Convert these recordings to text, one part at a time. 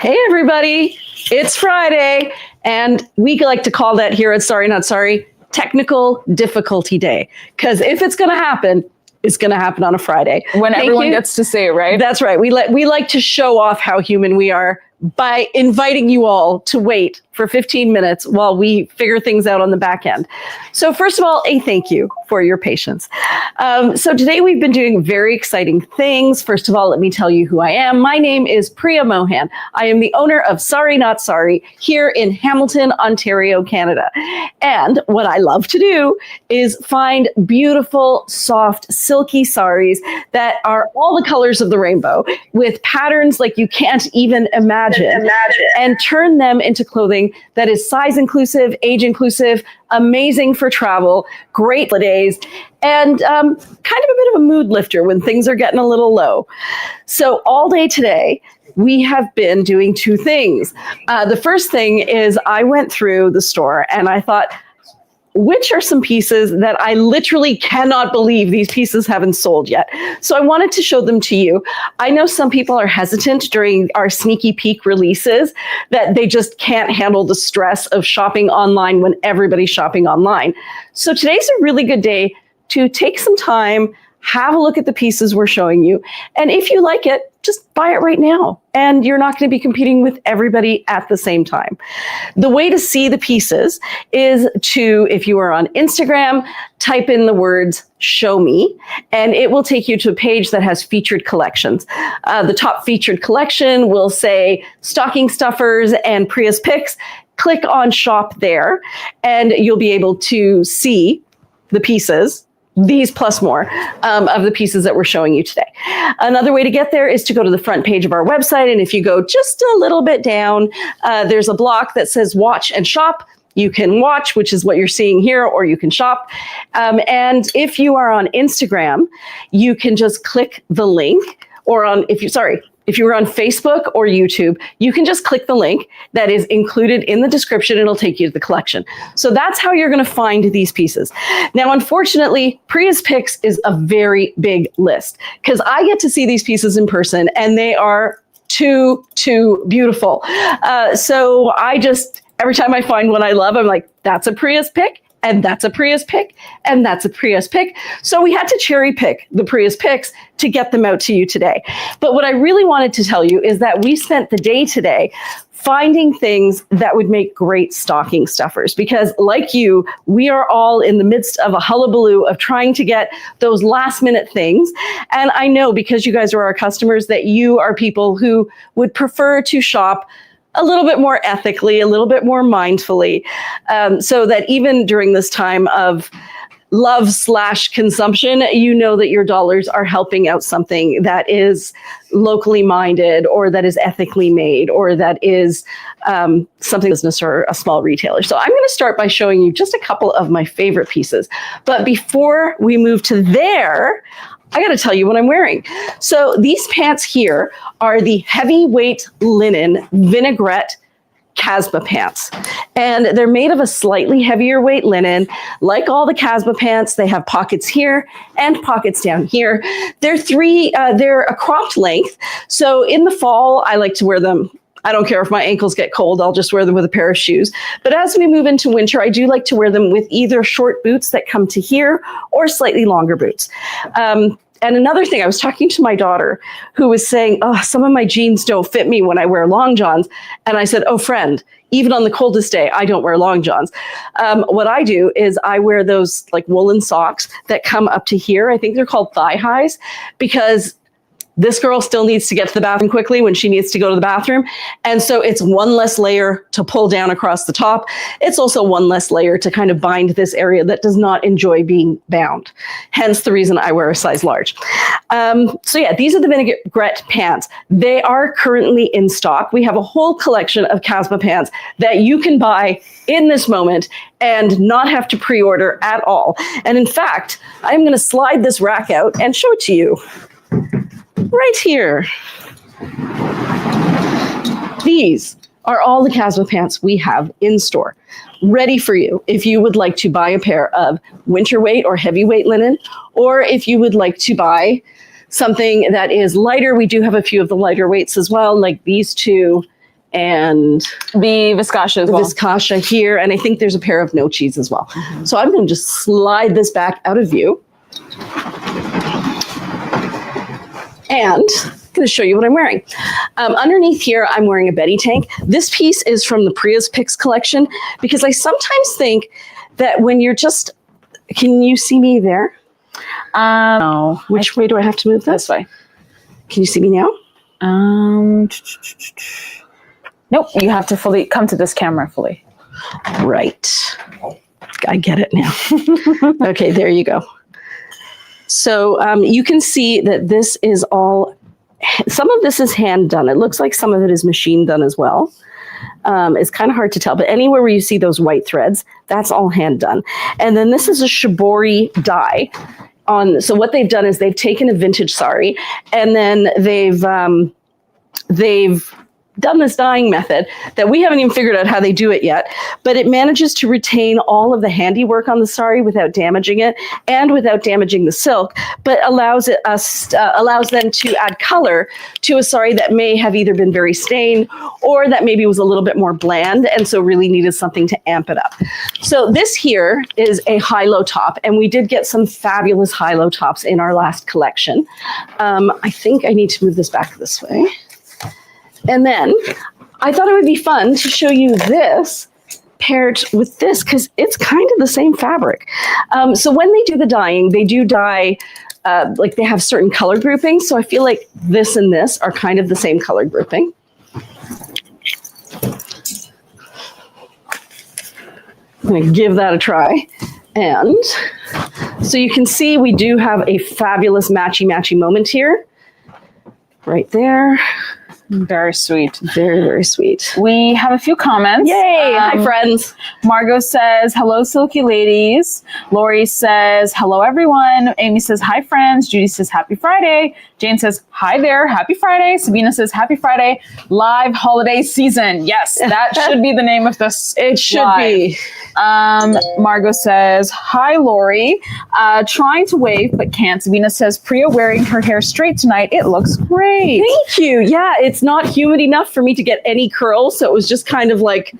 Hey, everybody. It's Friday, and we like to call that here at Sorry Not Sorry Technical Difficulty Day. Because if it's going to happen, it's going to happen on a Friday. When everyone gets to say it, right? That's right. We like to show off how human we are by inviting you all to wait for 15 minutes while we figure things out on the back end. So first of all, a thank you for your patience. So today we've been doing very exciting things. First of all, let me tell you who I am. My name is Priya Mohan. I am the owner of Sorry Not Sorry here in Hamilton, Ontario, Canada. And what I love to do is find beautiful, soft, silky saris that are all the colors of the rainbow with patterns like you can't even imagine, and turn them into clothing that is size inclusive, age inclusive, amazing for travel, great for days, and kind of a bit of a mood lifter when things are getting a little low. So all day today, we have been doing two things. The first thing is I went through the store and I thought, which are some pieces that I literally cannot believe these pieces haven't sold yet? So I wanted to show them to you. I know some people are hesitant during our sneaky peek releases that they just can't handle the stress of shopping online when everybody's shopping online. So today's a really good day to take some time, have a look at the pieces we're showing you. And if you like it, just buy it right now. And you're not going to be competing with everybody at the same time. The way to see the pieces is to, if you are on Instagram, type in the words show me, and it will take you to a page that has featured collections. The top featured collection will say stocking stuffers and Priya's picks. Click on shop there, and you'll be able to see the pieces, these plus more of the pieces that we're showing you today. Another way to get there is to go to the front page of our website. And if you go just a little bit down, there's a block that says watch and shop. You can watch, which is what you're seeing here, or you can shop. And if you are on Instagram, you can just click the link, or if you were on Facebook or YouTube, you can just click the link that is included in the description. It'll take you to the collection. So that's how you're going to find these pieces. Now, unfortunately, Priya's Picks is a very big list because I get to see these pieces in person and they are too beautiful. So I just, every time I find one I love, I'm like, that's a Priya's pick. And that's a Priya's pick, and that's a Priya's pick. So we had to cherry pick the Priya's picks to get them out to you today. But what I really wanted to tell you is that we spent the day today finding things that would make great stocking stuffers. Because like you, we are all in the midst of a hullabaloo of trying to get those last minute things. And I know because you guys are our customers that you are people who would prefer to shop a little bit more ethically, a little bit more mindfully, so that even during this time of love/consumption, you know that your dollars are helping out something that is locally minded, or that is ethically made, or that is something business or a small retailer. So I'm going to start by showing you just a couple of my favorite pieces. But before we move to there, I got to tell you what I'm wearing. So these pants here are the heavyweight linen vinaigrette Casbah pants. And they're made of a slightly heavier weight linen. Like all the Casbah pants, they have pockets here and pockets down here. They're a cropped length. So in the fall, I like to wear them. I don't care if my ankles get cold, I'll just wear them with a pair of shoes. But as we move into winter, I do like to wear them with either short boots that come to here or slightly longer boots. And another thing, I was talking to my daughter who was saying, oh, some of my jeans don't fit me when I wear long johns. And I said, oh, friend, even on the coldest day, I don't wear long johns. What I do is I wear those like woolen socks that come up to here. I think they're called thigh highs, because this girl still needs to get to the bathroom quickly when she needs to go to the bathroom. And so it's one less layer to pull down across the top. It's also one less layer to kind of bind this area that does not enjoy being bound. Hence the reason I wear a size large. So yeah, these are the vinaigrette pants. They are currently in stock. We have a whole collection of Casbah pants that you can buy in this moment and not have to pre-order at all. And in fact, I'm going to slide this rack out and show it to you. Right here. These are all the Casbah pants we have in store, ready for you if you would like to buy a pair of winter weight or heavyweight linen, or if you would like to buy something that is lighter. We do have a few of the lighter weights as well, like these two and the viscosha as the well. viscosha here, and I think there's a pair of no cheese as well. So I'm going to just slide this back out of view. And I'm going to show you what I'm wearing. Underneath here, I'm wearing a Betty tank. This piece is from the Priya's Picks collection because I sometimes think that when you're just, can you see me there? No. Which way do I have to move this? This way. Can you see me now? Nope. You have to fully come to this camera fully. Right. I get it now. Okay, there you go. So you can see that this is all, some of this is hand done. It looks like some of it is machine done as well. It's kind of hard to tell, but anywhere where you see those white threads, that's all hand done. And then this is a shibori dye. So what they've done is they've taken a vintage sari and then they've done this dyeing method that we haven't even figured out how they do it yet, but it manages to retain all of the handiwork on the sari without damaging it and without damaging the silk, but allows them to add color to a sari that may have either been very stained or that maybe was a little bit more bland and so really needed something to amp it up. So this here is a high-low top, and we did get some fabulous high-low tops in our last collection. I think I need to move this back this way. And then I thought it would be fun to show you this paired with this because it's kind of the same fabric. So when they do the dyeing, they do dye, like they have certain color groupings. So I feel like this and this are kind of the same color grouping. I'm going to give that a try. And so you can see we do have a fabulous matchy-matchy moment here. Right there. Very sweet. Very, very sweet. We have a few comments. Yay! Hi, friends. Margot says, hello, silky ladies. Lori says, hello, everyone. Amy says, hi, friends. Judy says, happy Friday. Jane says, hi there. Happy Friday. Sabina says, happy Friday. Live holiday season. Yes, that should be the name of this. It should be. Margot says, hi, Lori. Trying to wave, but can't. Sabina says, Priya wearing her hair straight tonight. It looks great. Thank you. Yeah, it's not humid enough for me to get any curls, so it was just kind of like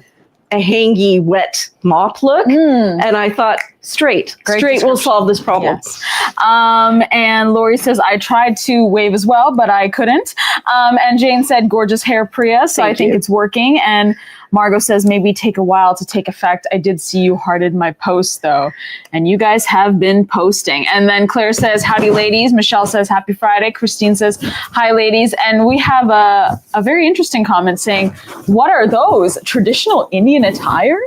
a hangy, wet mop look. And I thought, straight will solve this problem. Yes. And Lori says, I tried to wave as well, but I couldn't. And Jane said, gorgeous hair, Priya. So I think it's working. And Margot says, maybe take a while to take effect. I did see you hearted my post, though. And you guys have been posting. And then Claire says, howdy, ladies. Michelle says, happy Friday. Christine says, hi, ladies. And we have a very interesting comment saying, what are those? Traditional Indian attire?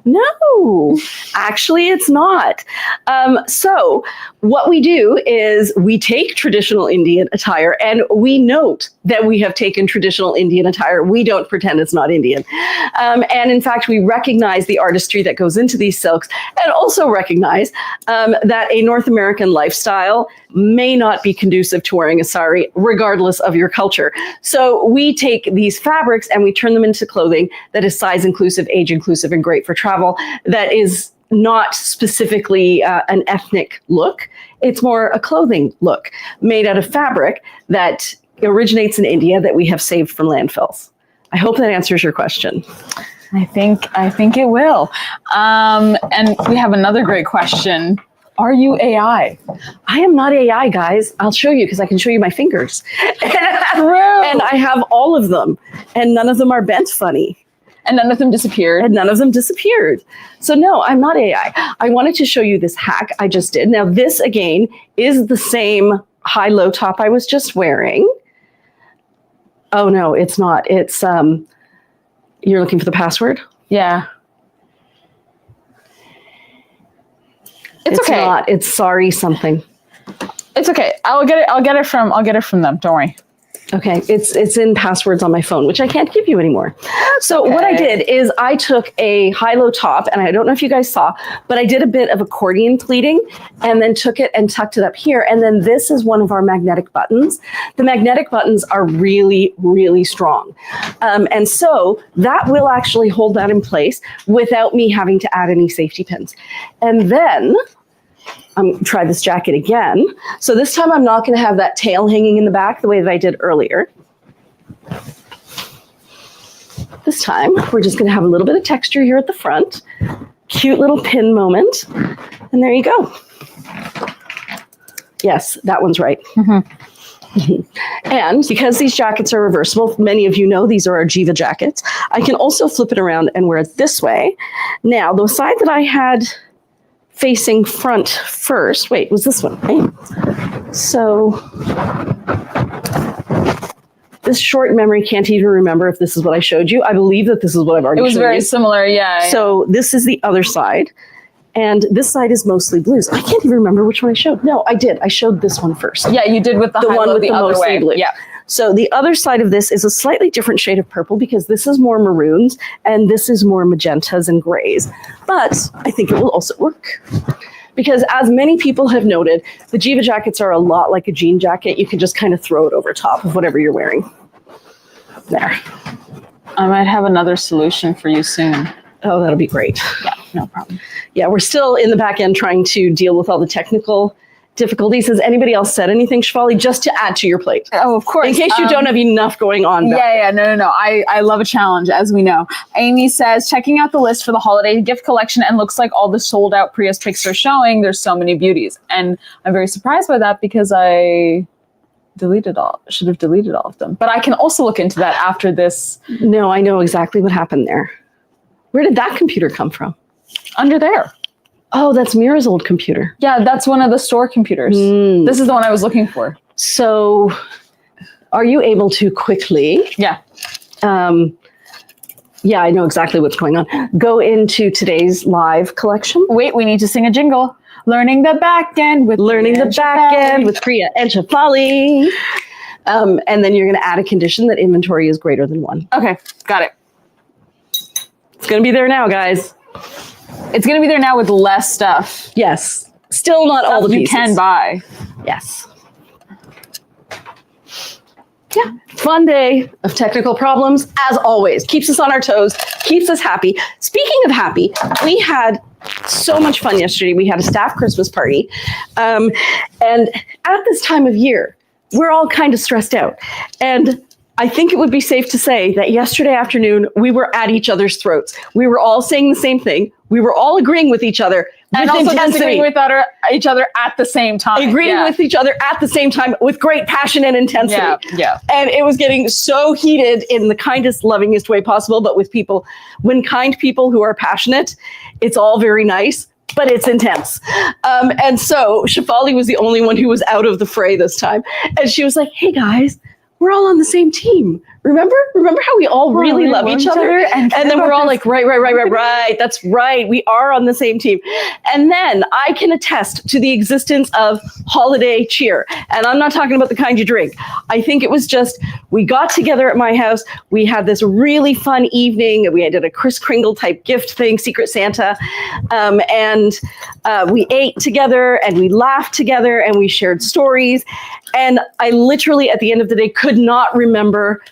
No, actually it's not. So what we do is we take traditional Indian attire and we note that we have taken traditional Indian attire. We don't pretend it's not Indian. And in fact, we recognize the artistry that goes into these silks and also recognize that a North American lifestyle may not be conducive to wearing a sari, regardless of your culture. So we take these fabrics and we turn them into clothing that is size inclusive, age inclusive, and great for travel. That is not specifically an ethnic look. It's more a clothing look made out of fabric that originates in India that we have saved from landfills. I hope that answers your question. I think it will. And we have another great question. Are you AI? I am not AI, guys. I'll show you because I can show you my fingers. And I have all of them. And none of them are bent funny. And none of them disappeared. So no, I'm not AI. I wanted to show you this hack I just did. Now this, again, is the same high-low top I was just wearing. Oh, no, it's not. It's, you're looking for the password? Yeah. It's okay. Not. It's sorry something. It's okay. I'll get it from them. Don't worry. Okay, it's in passwords on my phone, which I can't give you anymore. So what I did is I took a high-low top, and I don't know if you guys saw, but I did a bit of accordion pleating and then took it and tucked it up here. And then this is one of our magnetic buttons. The magnetic buttons are really, really strong. And so that will actually hold that in place without me having to add any safety pins. And then try this jacket again. So this time I'm not going to have that tail hanging in the back the way that I did earlier. this time, we're just going to have a little bit of texture here at the front. Cute little pin moment. And there you go. Yes, that one's right. And because these jackets are reversible, many of you know these are our Jiva jackets, I can also flip it around and wear it this way. Now, the side that I had facing front first, wait, was this one, right? So this short memory can't even remember if this is what I showed you. I believe that this is what I've already showed you. It was very similar, yeah. So this is the other side. And this side is mostly blues. I can't even remember which one I showed. No, I did. I showed this one first. Yeah, you did with the one with the other mostly way. blue. Yeah. So the other side of this is a slightly different shade of purple because this is more maroons and this is more magentas and grays. But I think it will also work. Because as many people have noted, the Jiva jackets are a lot like a jean jacket. You can just kind of throw it over top of whatever you're wearing. There. I might have another solution for you soon. Oh, that'll be great. Yeah, no problem. Yeah, we're still in the back end trying to deal with all the technical difficulties. Has anybody else said anything, Shefali, just to add to your plate? Oh, of course. In case you don't have enough going on. Yeah, no. I love a challenge, as we know. Amy says, checking out the list for the holiday gift collection and looks like all the sold out Prius pics are showing. There's so many beauties. And I'm very surprised by that because I should have deleted all of them. But I can also look into that after this. No, I know exactly what happened there. Where did that computer come from? Under there. Oh, that's Mira's old computer. Yeah, that's one of the store computers. This is the one I was looking for. So are you able to quickly... Yeah. Yeah, I know exactly what's going on. Go into today's live collection. Wait, we need to sing a jingle. Learning the back end with Priya and Shefali. And then you're going to add a condition that inventory is greater than 1. Okay, got it. It's going to be there now, guys. It's going to be there now with less stuff. Yes. Still not all the pieces. You can buy. Yes. Yeah. Fun day of technical problems, as always. Keeps us on our toes, keeps us happy. Speaking of happy, we had so much fun yesterday. We had a staff Christmas party. And at this time of year, we're all kind of stressed out. And I think it would be safe to say that yesterday afternoon, we were at each other's throats. We were all saying the same thing. We were all agreeing with each other. And also disagreeing with each other at the same time. Agreeing with each other at the same time with great passion and intensity. Yeah. And it was getting so heated in the kindest, lovingest way possible. But with people, when kind people who are passionate, it's all very nice, but it's intense. And so Shefali was the only one who was out of the fray this time. And she was like, hey guys, we're all on the same team. Remember how we all really love each other? And then we're all like, right. That's right. We are on the same team. And then I can attest to the existence of holiday cheer. And I'm not talking about the kind you drink. I think it was just, we got together at my house. We had this really fun evening. We did a Kris Kringle type gift thing, Secret Santa. And we ate together and we laughed together and we shared stories. And I literally, at the end of the day, could not remember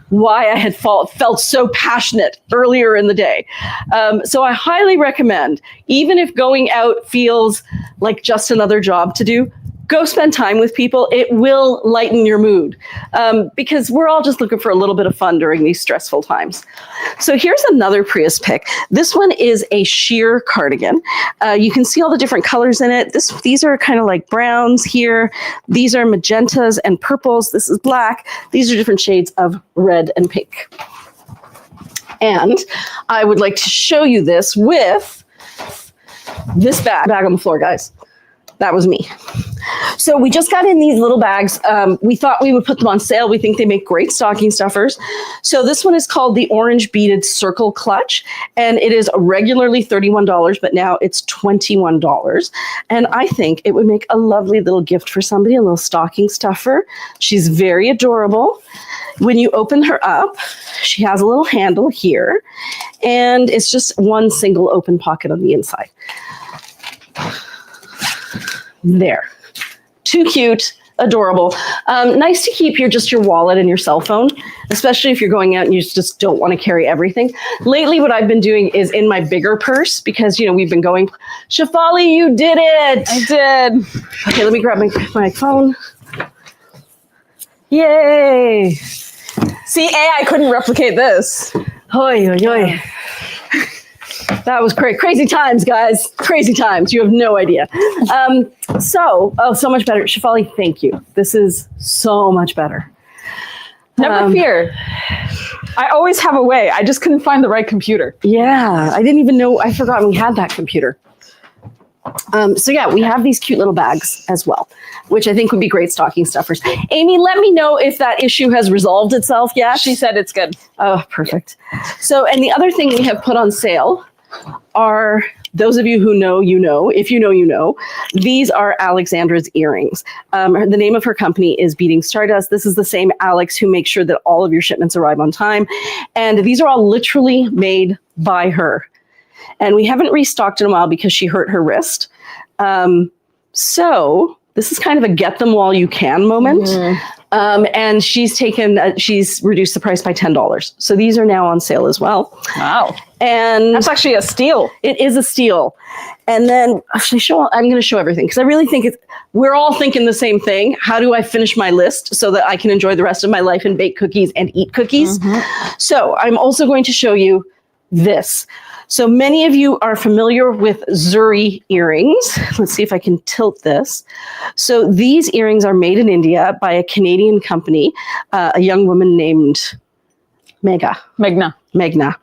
why I had felt so passionate earlier in the day. So I highly recommend, even if going out feels like just another job to do, go spend time with people. It will lighten your mood because we're all just looking for a little bit of fun during these stressful times. So here's another Prius pick. This one is a sheer cardigan. You can see all the different colors in it. These are kind of like browns here. These are magentas and purples. This is black. These are different shades of red and pink. And I would like to show you this with this bag on the floor, guys. That was me. So we just got in these little bags. We thought we would put them on sale. We think they make great stocking stuffers. So this one is called the Orange Beaded Circle Clutch, and it is regularly $31, but now it's $21. And I think it would make a lovely little gift for somebody, a little stocking stuffer. She's very adorable. When you open her up, she has a little handle here, and it's just one single open pocket on the inside. There. Too cute, adorable. Nice to keep your wallet and your cell phone, especially if you're going out and you just don't want to carry everything. Lately, what I've been doing is in my bigger purse because, we've been going, Shefali, you did it. I did. Okay, let me grab my phone. Yay. See, AI couldn't replicate this. Oy, oy, oy. That was crazy times, guys. Crazy times. You have no idea. So much better. Shefali, thank you. This is so much better. Never fear. I always have a way. I just couldn't find the right computer. Yeah, I didn't even know. I forgot we had that computer. So yeah, we have these cute little bags as well, which I think would be great stocking stuffers. Amy, let me know if that issue has resolved itself yet. She said it's good. Oh, perfect. So, and the other thing we have put on sale are, those of you who know, you know, if you know, you know, these are Alexandra's earrings. The name of her company is Beating Stardust. This is the same Alex who makes sure that all of your shipments arrive on time. And these are all literally made by her. And we haven't restocked in a while because she hurt her wrist. So this is kind of a get them while you can moment. And she's reduced the price by $10. So these are now on sale as well. Wow. And that's actually a steal. It is a steal. And then I'm going to show everything because I really think we're all thinking the same thing. How do I finish my list so that I can enjoy the rest of my life and bake cookies and eat cookies? So I'm also going to show you this. So many of you are familiar with Zuri earrings. Let's see if I can tilt this. So these earrings are made in India by a Canadian company, a young woman named Meghna.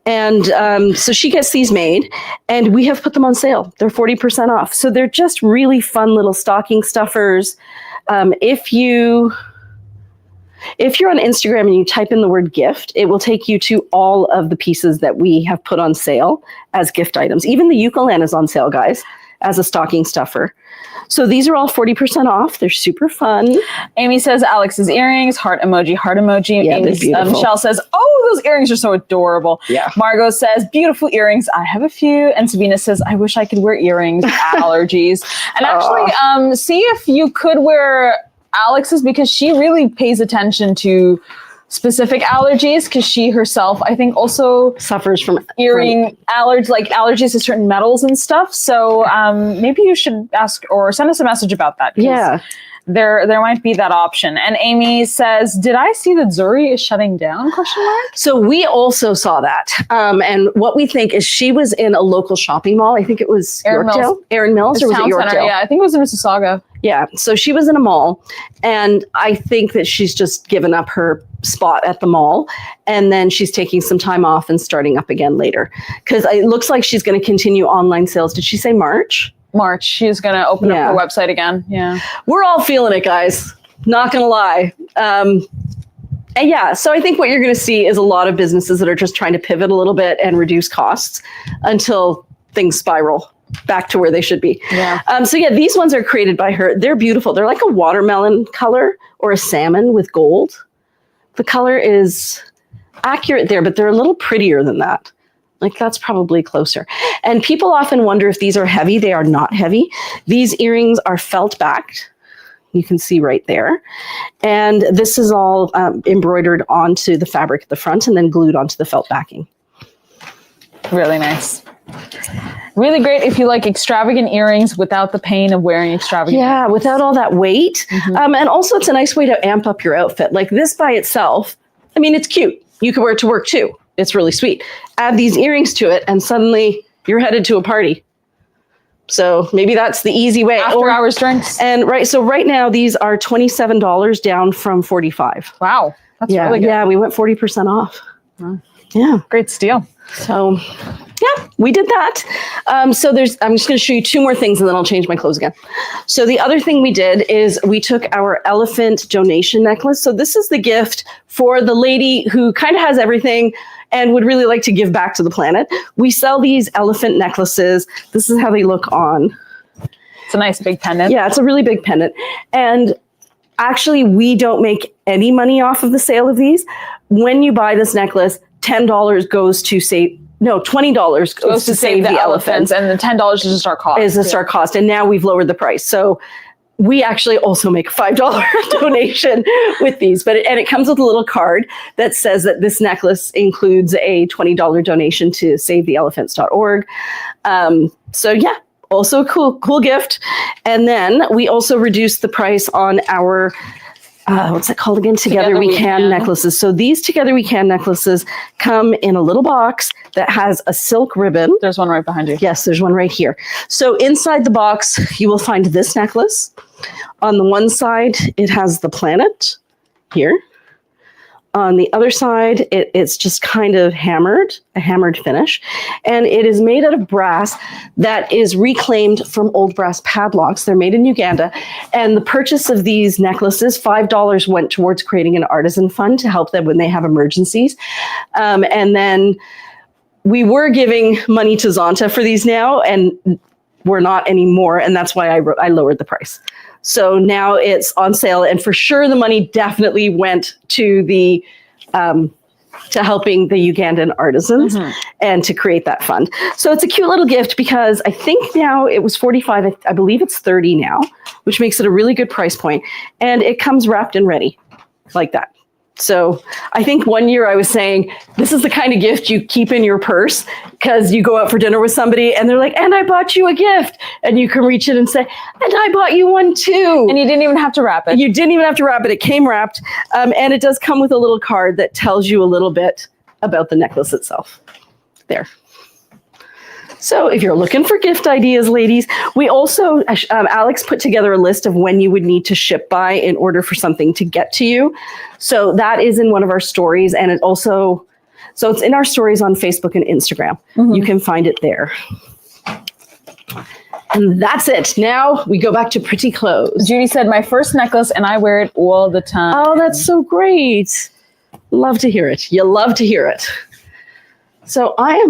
And so she gets these made, and we have put them on sale. They're 40% off. So they're just really fun little stocking stuffers. If you're on Instagram and you type in the word gift, it will take you to all of the pieces that we have put on sale as gift items. Even the ukulele is on sale, guys, as a stocking stuffer. So these are all 40% off. They're super fun. Amy says Alex's earrings, heart emoji, heart emoji. Yeah, they're beautiful. Michelle says, oh, those earrings are so adorable. Yeah. Margot says, beautiful earrings. I have a few. And Sabina says, I wish I could wear earrings. Allergies. And actually, see if you could wear Alex's, because she really pays attention to specific allergies, because she herself, I think, also suffers from allergies to certain metals and stuff. So maybe you should ask or send us a message about that. Yeah. There might be that option. And Amy says, did I see that Zuri is shutting down? ? So we also saw that. And what we think is she was in a local shopping mall. I think it was Erin Mills, or was it Yorkdale? Yeah, I think it was in Mississauga. Yeah. So she was in a mall. And I think that she's just given up her spot at the mall. And then she's taking some time off and starting up again later. Because it looks like she's going to continue online sales. Did she say March? She's going to open up her website again. Yeah. We're all feeling it, guys. Not going to lie. And yeah, so I think what you're going to see is a lot of businesses that are just trying to pivot a little bit and reduce costs until things spiral back to where they should be. Yeah. So yeah, these ones are created by her. They're beautiful. They're like a watermelon color or a salmon with gold. The color is accurate there, but they're a little prettier than that. Like that's probably closer. And people often wonder if these are heavy. They are not heavy. These earrings are felt backed. You can see right there. And this is all embroidered onto the fabric at the front and then glued onto the felt backing. Really nice. Really great if you like extravagant earrings without the pain of wearing extravagant earrings. Without all that weight. And also it's a nice way to amp up your outfit. Like this by itself, I mean, it's cute. You could wear it to work too. It's really sweet. Add these earrings to it and suddenly you're headed to a party. So maybe that's the easy way. After hours drinks. And so right now these are $27 down from $45. Wow. That's really good. Yeah, we went 40% off. Wow. Yeah. Great steal. So yeah, we did that. I'm just going to show you two more things and then I'll change my clothes again. So the other thing we did is we took our elephant donation necklace. So this is the gift for the lady who kind of has everything and would really like to give back to the planet. We sell these elephant necklaces. This is how they look on. It's a nice big pendant. Yeah, it's a really big pendant. And actually, we don't make any money off of the sale of these. When you buy this necklace, $10 goes to $20 goes to save the elephants. And the $10 is just our cost. Is just our cost. And now we've lowered the price. So we actually also make a $5 donation with these, and it comes with a little card that says that this necklace includes a $20 donation to savetheelephants.org. So yeah, also a cool gift. And then we also reduced the price on our what's it called again? Together We Can necklaces. So these Together We Can necklaces come in a little box that has a silk ribbon. There's one right behind you. Yes, there's one right here. So inside the box, you will find this necklace. On the one side, it has the planet here. On the other side, it's just kind of hammered, a hammered finish. And it is made out of brass that is reclaimed from old brass padlocks. They're made in Uganda. And the purchase of these necklaces, $5 went towards creating an artisan fund to help them when they have emergencies. And then we were giving money to Zonta for these now, and we're not anymore. And that's why I lowered the price. So now it's on sale, and for sure the money definitely went to the to helping the Ugandan artisans and to create that fund. So it's a cute little gift because I think now it was $45. I believe it's $30 now, which makes it a really good price point. And it comes wrapped and ready like that. So I think one year I was saying, this is the kind of gift you keep in your purse because you go out for dinner with somebody and they're like, and I bought you a gift. And you can reach in and say, and I bought you one too. And you didn't even have to wrap it. You didn't even have to wrap it. It came wrapped. And it does come with a little card that tells you a little bit about the necklace itself. There. So if you're looking for gift ideas, ladies, we also, Alex put together a list of when you would need to ship by in order for something to get to you. So that is in one of our stories. And it also, so it's in our stories on Facebook and Instagram. You can find it there. And that's it. Now we go back to pretty clothes. Judy said, my first necklace and I wear it all the time. Oh, that's so great. Love to hear it. You love to hear it. So have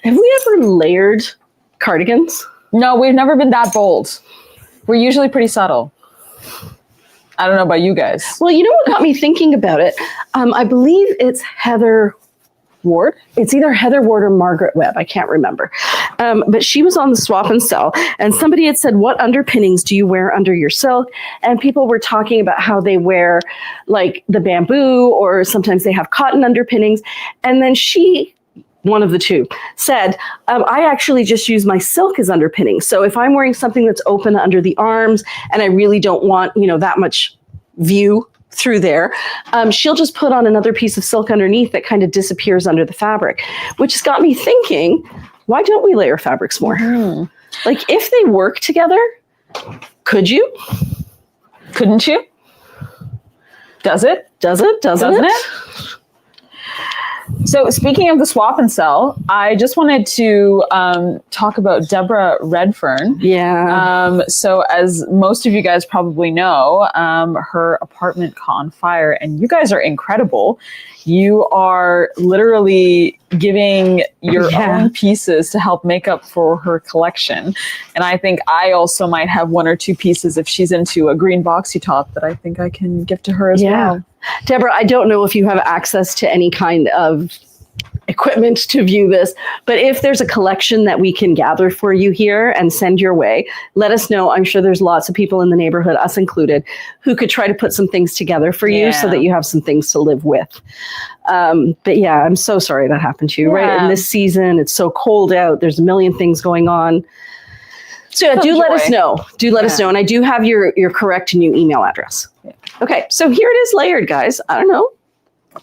we ever layered cardigans? No, we've never been that bold. We're usually pretty subtle. I don't know about you guys. Well, you know what got me thinking about it? I believe it's Heather Ward. It's either Heather Ward or Margaret Webb. I can't remember. But she was on the Swap and Sell, and somebody had said, what underpinnings do you wear under your silk? And people were talking about how they wear like the bamboo, or sometimes they have cotton underpinnings. And then one of the two, said, I actually just use my silk as underpinning. So if I'm wearing something that's open under the arms and I really don't want, that much view through there, she'll just put on another piece of silk underneath that kind of disappears under the fabric, which has got me thinking, why don't we layer fabrics more? Like if they work together, could you? Couldn't you? Doesn't it? So speaking of the Swap and Sell, I just wanted to talk about Deborah Redfern. Yeah. So as most of you guys probably know, her apartment caught on fire, and you guys are incredible. You are literally giving your own pieces to help make up for her collection. And I think I also might have one or two pieces if she's into a green boxy top that I think I can give to her as well. Deborah, I don't know if you have access to any kind of equipment to view this, but if there's a collection that we can gather for you here and send your way, let us know. I'm sure there's lots of people in the neighborhood, us included, who could try to put some things together for you so that you have some things to live with. But yeah, I'm so sorry that happened to you, right? In this season, it's so cold out. There's a million things going on. So let us know. Do let us know. And I do have your correct new email address. Okay, so here it is layered, guys. I don't know.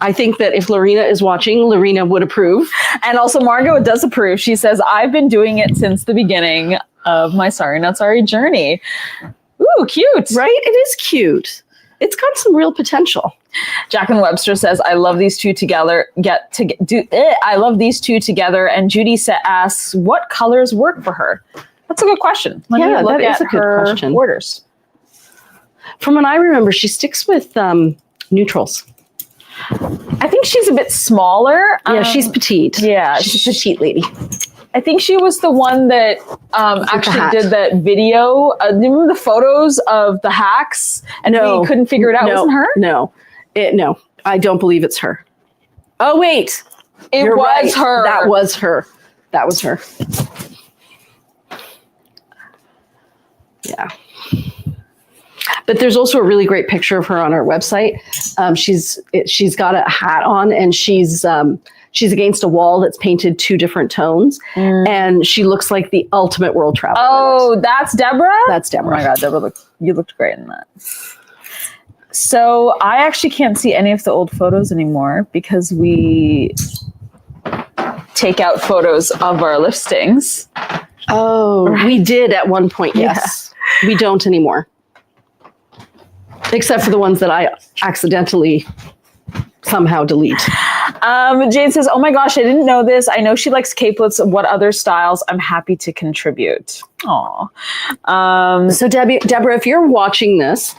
I think that if Lorena is watching, Lorena would approve. And also Margot does approve. She says, I've been doing it since the beginning of my Sorry Not Sorry journey. Ooh, cute. Right? It is cute. It's got some real potential. Jacqueline Webster says, I love these two together. I love these two together. And Judy asks, what colors work for her? That's a good question. That is a good question. Orders. From what I remember, she sticks with neutrals. I think she's a bit smaller. She's petite. Yeah, she's a petite lady. I think she was the one that actually did that video. Remember the photos of the hacks? And we couldn't figure it out. Wasn't her? No, I don't believe it's her. Oh, wait. It was her. That was her. Yeah. But there's also a really great picture of her on our website. She's got a hat on, and she's against a wall that's painted two different tones, and she looks like the ultimate world traveler. Oh, that's Deborah? That's Deborah. Oh my God, Deborah, you looked great in that. So I actually can't see any of the old photos anymore because we take out photos of our listings. Oh, we did at one point, yes. We don't anymore. Except for the ones that I accidentally somehow delete. Jane says, oh my gosh, I didn't know this. I know she likes capelets. What other styles? I'm happy to contribute. Aw. So Deborah, if you're watching this,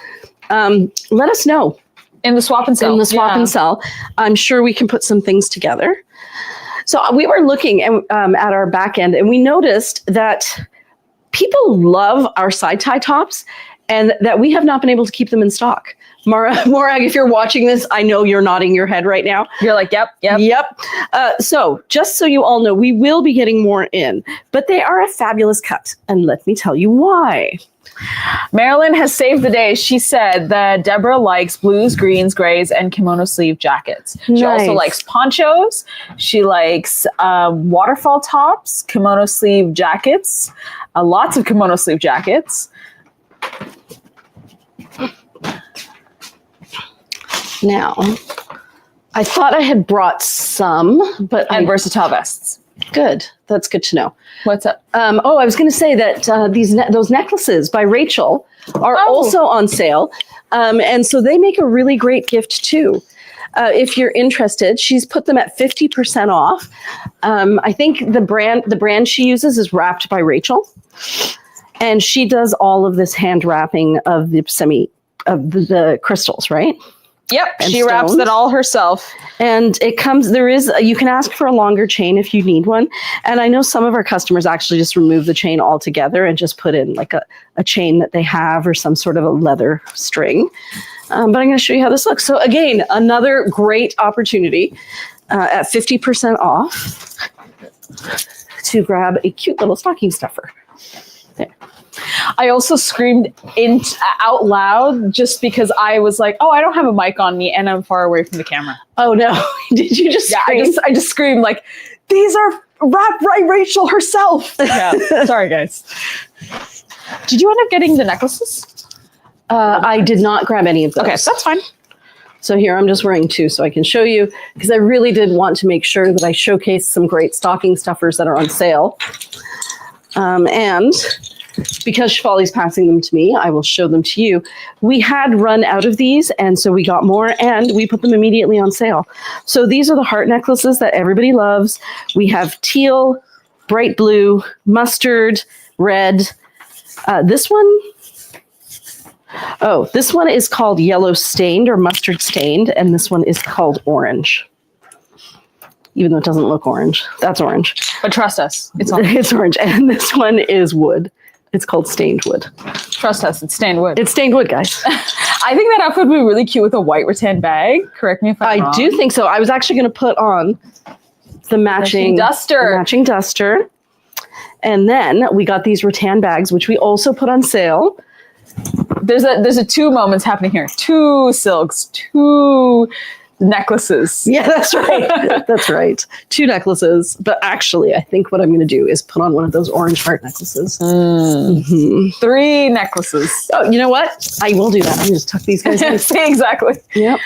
let us know. In the swap and sell. In the swap and sell. I'm sure we can put some things together. So we were looking at our back end, and we noticed that people love our side tie tops and that we have not been able to keep them in stock. Morag, if you're watching this, I know you're nodding your head right now. You're like, yep. So just so you all know, we will be getting more in, but they are a fabulous cut. And let me tell you why. Marilyn has saved the day. She said that Deborah likes blues, greens, grays, and kimono sleeve jackets. She also likes ponchos. She likes waterfall tops, kimono sleeve jackets, lots of kimono sleeve jackets. Now, I thought I had brought some, but versatile vests. Good. That's good to know. What's up? I was going to say that those necklaces by Rachel are also on sale. And so they make a really great gift too. If you're interested, she's put them at 50% off. I think the brand she uses is Wrapped by Rachel. And she does all of this hand wrapping of the crystals, right? Yep, and she stones. wraps it all herself. And you can ask for a longer chain if you need one. And I know some of our customers actually just remove the chain altogether and just put in like a chain that they have or some sort of a leather string. But I'm going to show you how this looks. So again, another great opportunity at 50% off to grab a cute little stocking stuffer. There. I also screamed out loud just because I was like, oh, I don't have a mic on me and I'm far away from the camera. Oh no. Did you just scream? I just screamed like, these are Wrapped by Rachel herself. Yeah. Sorry, guys. Did you end up getting the necklaces? I did not grab any of those. Okay, that's fine. So here, I'm just wearing two so I can show you, because I really did want to make sure that I showcase some great stocking stuffers that are on sale. And because Shefali's passing them to me, I will show them to you. We had run out of these, and so we got more, and we put them immediately on sale. So these are the heart necklaces that everybody loves. We have teal, bright blue, mustard, red. This one is called yellow stained or mustard stained, and this one is called orange. Even though it doesn't look orange. That's orange. But trust us, it's orange. It's orange. And this one is wood. It's called stained wood. Trust us, it's stained wood. It's stained wood, guys. I think that outfit would be really cute with a white rattan bag. Correct me if I'm wrong. I do think so. I was actually going to put on the matching duster. And then we got these rattan bags, which we also put on sale. There's a two moments happening here. Two silks, two necklaces. Yeah, that's right. That's right. Two necklaces. But actually, I think what I'm going to do is put on one of those orange heart necklaces. Mm-hmm. 3 necklaces. Oh, you know what? I will do that. I'm going to just tuck these guys in. See, exactly. Yep.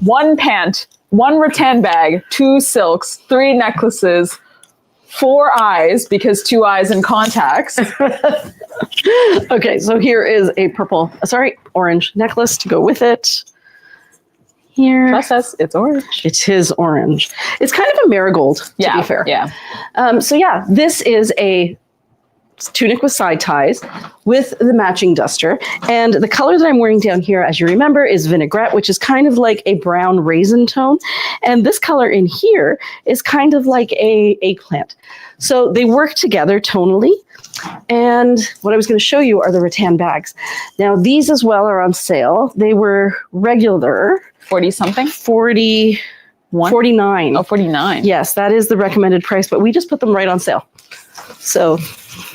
1 pant, 1 rattan bag, 2 silks, 3 necklaces, 4 eyes, because 2 eyes in contacts. Okay, so here is a orange necklace to go with it. Here. Trust us, it's orange. It is orange. It's kind of a marigold, to be fair. Yeah. This is a tunic with side ties with the matching duster. And the color that I'm wearing down here, as you remember, is vinaigrette, which is kind of like a brown raisin tone. And this color in here is kind of like a eggplant. So they work together tonally. And what I was going to show you are the rattan bags. Now, these as well are on sale. They were regular. 40 something? 49. Oh, 49. Yes, that is the recommended price, but we just put them right on sale. So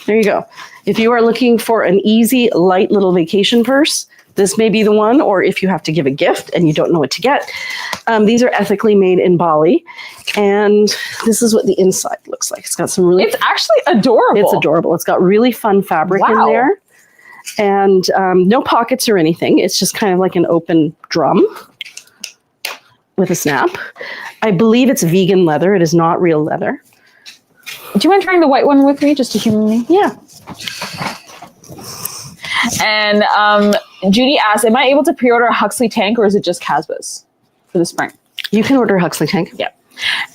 there you go. If you are looking for an easy, light little vacation purse, this may be the one, or if you have to give a gift and you don't know what to get. These are ethically made in Bali, and this is what the inside looks like. It's got some really... It's actually adorable. It's adorable. It's got really fun fabric in there. And no pockets or anything. It's just kind of like an open drum with a snap. I believe it's vegan leather. It is not real leather. Do you mind trying the white one with me, just to humor me? Yeah. And Judy asks, am I able to pre-order a Huxley tank, or is it just Casbah's for the spring? You can order a Huxley tank. Yeah.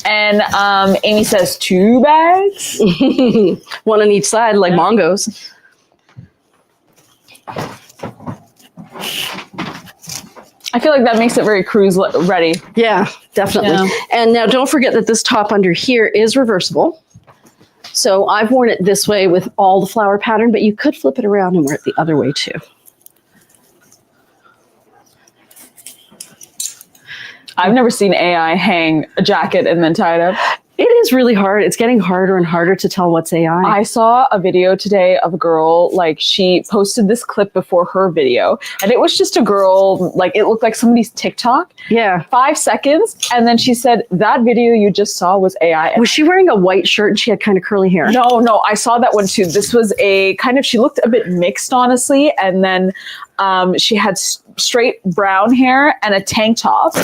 And Amy says 2 bags. One on each side, like Mongos. I feel like that makes it very cruise ready. Yeah, definitely. Yeah. And now don't forget that this top under here is reversible. So I've worn it this way with all the flower pattern, but you could flip it around and wear it the other way too. I've never seen AI hang a jacket and then tie it up. It is really hard. It's getting harder and harder to tell what's AI. I saw a video today of a girl, like she posted this clip before her video, and it was just a girl, like it looked like somebody's TikTok. Yeah. 5 seconds, and then she said, that video you just saw was AI. Was she wearing a white shirt and she had kind of curly hair? No, I saw that one too. This was a kind of, she looked a bit mixed, honestly, and then she had straight brown hair and a tank top,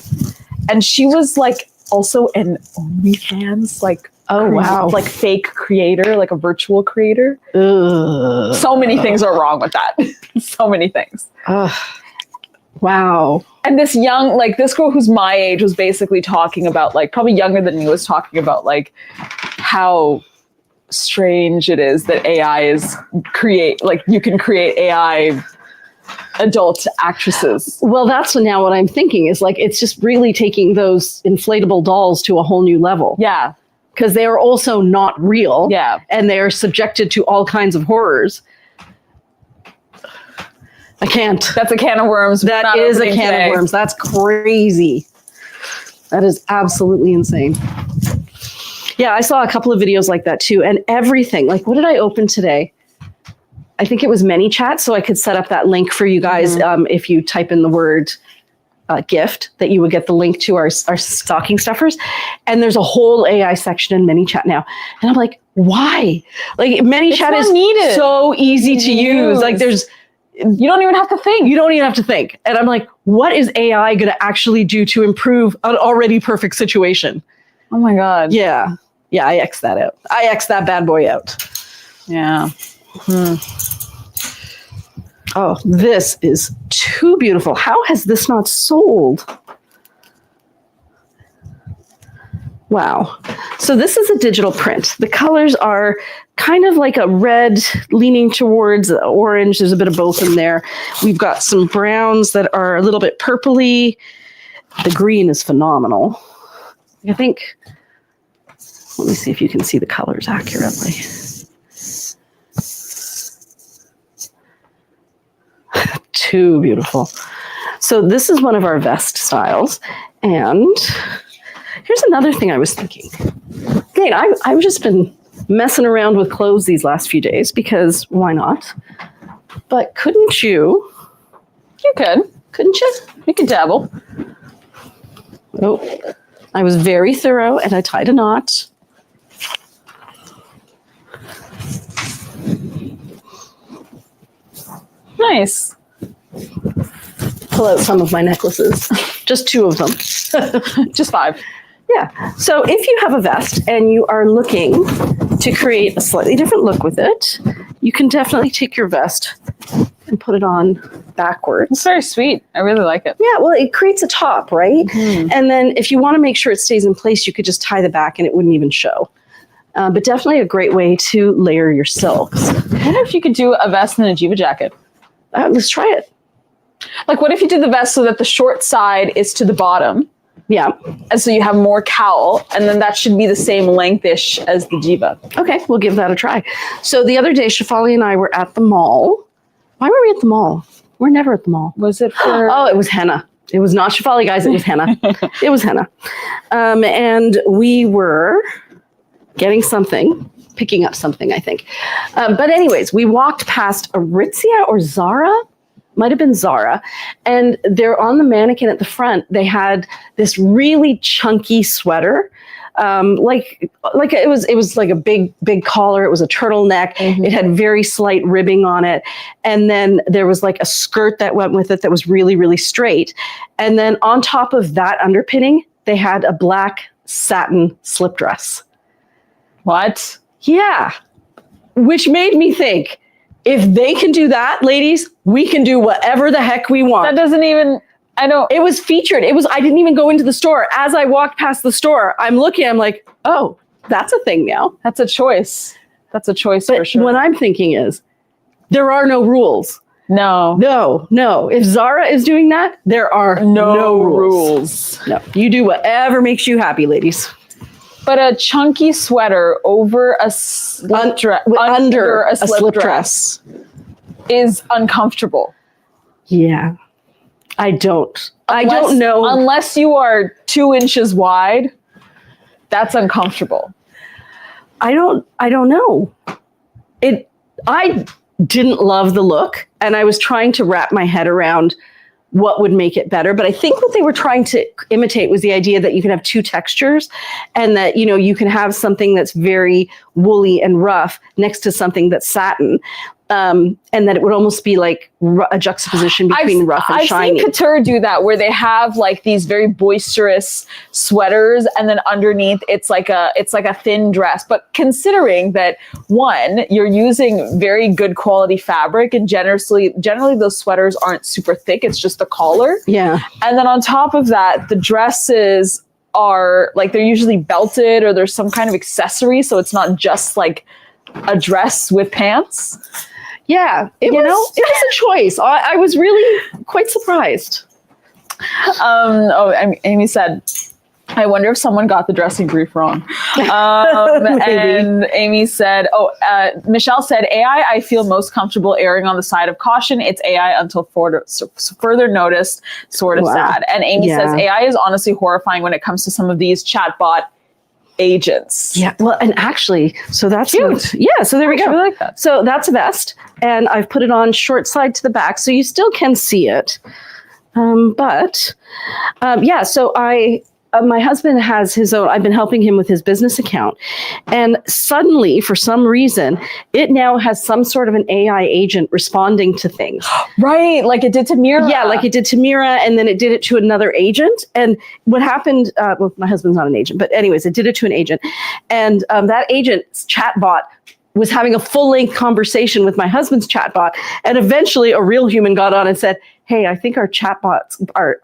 and she was like also an OnlyFans, like, oh wow, like fake creator, like a virtual creator. Ugh. So many things are wrong with that. So many things. Wow. And this young, like this girl who's my age was basically talking about, like probably younger than me, was talking about like how strange it is that AI is like you can create AI adult actresses. Well, that's now what I'm thinking is like, it's just really taking those inflatable dolls to a whole new level. Yeah. Because they are also not real. Yeah. And they are subjected to all kinds of horrors. I can't. That's a can of worms. That is a can of worms. That's crazy. That is absolutely insane. Yeah, I saw a couple of videos like that too. And everything, like what did I open today? I think it was ManyChat, so I could set up that link for you guys. If you type in the word gift, that you would get the link to our stocking stuffers. And there's a whole AI section in ManyChat now. And I'm like, why? Like ManyChat is needed. So easy to use. Like you don't even have to think. You don't even have to think. And I'm like, what is AI going to actually do to improve an already perfect situation? Oh my God. Yeah. Yeah, I X that out. I X that bad boy out. Yeah. Oh, this is too beautiful. How has this not sold? Wow. So this is a digital print. The colors are kind of like a red leaning towards orange. There's a bit of both in there. We've got some browns that are a little bit purpley. The green is phenomenal. I think, let me see if you can see the colors accurately. Too beautiful. So this is one of our vest styles. And here's another thing I was thinking. Again, I've just been messing around with clothes these last few days because why not? But couldn't you? You could. Couldn't you? You could dabble. Oh, I was very thorough and I tied a knot. Nice. Pull out some of my necklaces. Just 2 of them. Just 5. Yeah. So if you have a vest and you are looking to create a slightly different look with it, you can definitely take your vest and put it on backwards. It's very sweet. I really like it. Yeah, well, it creates a top, right? Mm-hmm. And then if you want to make sure it stays in place, you could just tie the back and it wouldn't even show. But definitely a great way to layer your silks. I wonder if you could do a vest and a Jiva jacket. Let's try it. Like, what if you did the vest so that the short side is to the bottom? Yeah. And so you have more cowl, and then that should be the same length-ish as the Jiva. Okay, we'll give that a try. So the other day, Shefali and I were at the mall. Why were we at the mall? We're never at the mall. Was it for... Oh, it was henna. It was not Shefali, guys. It was henna. It was henna. And we were getting something, picking up something, I think. But anyways, we walked past Aritzia or Zara. Might have been Zara. And they're on the mannequin at the front. They had this really chunky sweater like it was like a big collar. It was a turtleneck. It had very slight ribbing on it, and then there was like a skirt that went with it that was really, really straight. And then on top of that underpinning, they had a black satin slip dress. What? Yeah, which made me think, if they can do that, ladies, we can do whatever the heck we want. That doesn't even. I know. It was featured. I didn't even go into the store. As I walked past the store, I'm looking, I'm like, oh, that's a thing now. That's a choice. That's a choice But for sure. what I'm thinking is, there are no rules. No. No. If Zara is doing that, there are no rules. No. You do whatever makes you happy, ladies. But a chunky sweater over a slip dress, Under a slip dress is uncomfortable. Yeah. I don't know. Unless you are 2 inches wide, that's uncomfortable. I don't know. I didn't love the look, and I was trying to wrap my head around what would make it better. But I think what they were trying to imitate was the idea that you can have 2 textures, and that, you can have something that's very woolly and rough next to something that's satin. And that it would almost be like a juxtaposition between rough and shiny. I've seen couture do that, where they have like these very boisterous sweaters, and then underneath it's like a thin dress. But considering that, one, you're using very good quality fabric, and generally those sweaters aren't super thick. It's just the collar. Yeah. And then on top of that, the dresses are like, they're usually belted, or there's some kind of accessory, so it's not just like a dress with pants. Yeah, it was a choice. I was really quite surprised. Amy said, I wonder if someone got the dressing brief wrong. And Amy said, Michelle said, AI, I feel most comfortable erring on the side of caution. It's AI until further notice, sort of sad. And Amy says, AI is honestly horrifying when it comes to some of these chatbot agents. Yeah, well, and actually, so that's cute. So there we go. I really like that. So that's a vest, and I've put it on short side to the back, so you still can see it. So my husband has his own. I've been helping him with his business account, and suddenly, for some reason, it now has some sort of an AI agent responding to things. Right, like it did to Mira. Yeah, like it did to Mira, and then it did it to another agent. And what happened? Well, my husband's not an agent, but anyways, it did it to an agent, and that agent's chatbot was having a full-length conversation with my husband's chatbot, and eventually, a real human got on and said, "Hey, I think our chatbots are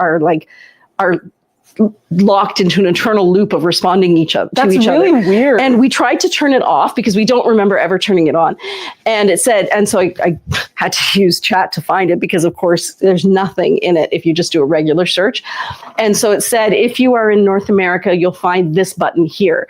locked into an eternal loop of responding to each other." That's really weird. And we tried to turn it off because we don't remember ever turning it on. And it said, and so I had to use chat to find it, because of course there's nothing in it if you just do a regular search. And so it said, if you are in North America, you'll find this button here.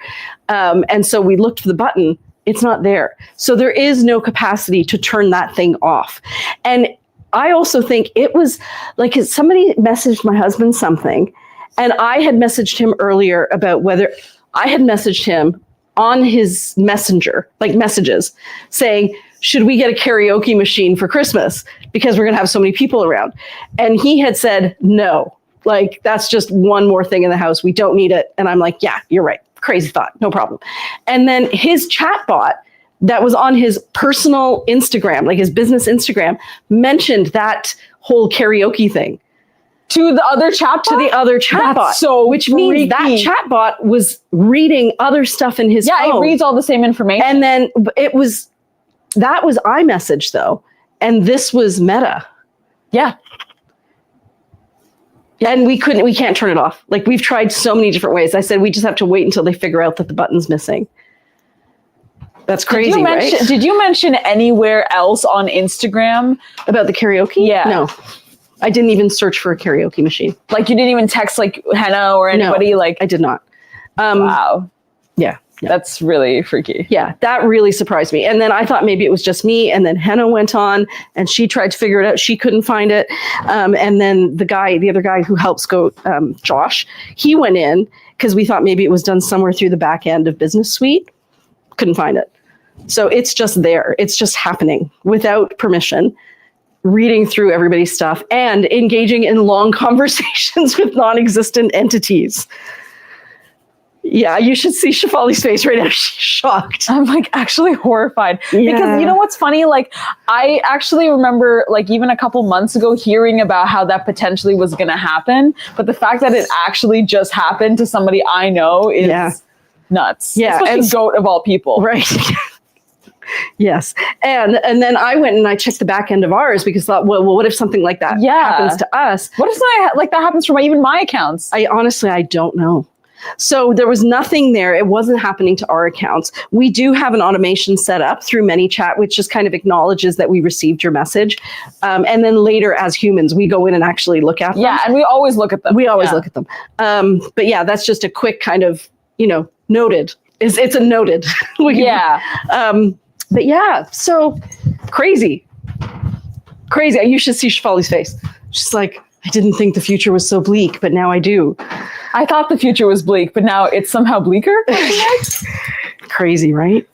And so we looked for the button. It's not there. So there is no capacity to turn that thing off. And I also think it was like, somebody messaged my husband something, and I had messaged him earlier about whether I had messaged him on his messenger, like messages, saying, should we get a karaoke machine for Christmas? Because we're going to have so many people around. And he had said, no, like, that's just one more thing in the house. We don't need it. And I'm like, yeah, you're right. Crazy thought. No problem. And then his chatbot that was on his personal Instagram, like his business Instagram, mentioned that whole karaoke thing. To the other chatbot? To the other chatbot. That's so which means that chatbot was reading other stuff in his phone. Yeah, it reads all the same information. And then that was iMessage though. And this was Meta. Yeah. And we can't turn it off. Like, we've tried so many different ways. I said, we just have to wait until they figure out that the button's missing. That's crazy, right? Did you mention anywhere else on Instagram about the karaoke? Yeah. No. I didn't even search for a karaoke machine. Like, you didn't even text like Hannah or anybody? No, like, I did not. Wow. Yeah. That's really freaky. Yeah, that really surprised me. And then I thought maybe it was just me. And then Hannah went on and she tried to figure it out. She couldn't find it. And then the other guy who helps go, Josh, he went in because we thought maybe it was done somewhere through the back end of Business Suite. Couldn't find it. So it's just there. It's just happening without permission, reading through everybody's stuff and engaging in long conversations with non-existent entities. Yeah, you should see Shefali's face right now. She's shocked. I'm like actually horrified Yeah. because you know what's funny? Like I actually remember like even a couple months ago hearing about how that potentially was going to happen. But the fact that it actually just happened to somebody I know is nuts. Yeah, Especially and- goat of all people. Right. Yes. And then I went and I checked the back end of ours because I thought, well, what if something like that happens to us? What if something like that happens for even my accounts? I don't know. So there was nothing there. It wasn't happening to our accounts. We do have an automation set up through ManyChat, which just kind of acknowledges that we received your message. And then later as humans, we go in and actually look at them. Yeah, and we always look at them. We always look at them. But yeah, that's just a quick kind of, noted. It's a noted. But yeah, so crazy. You should see Shefali's face. She's like, I didn't think the future was so bleak, but now I do. I thought the future was bleak, but now it's somehow bleaker. Crazy, right?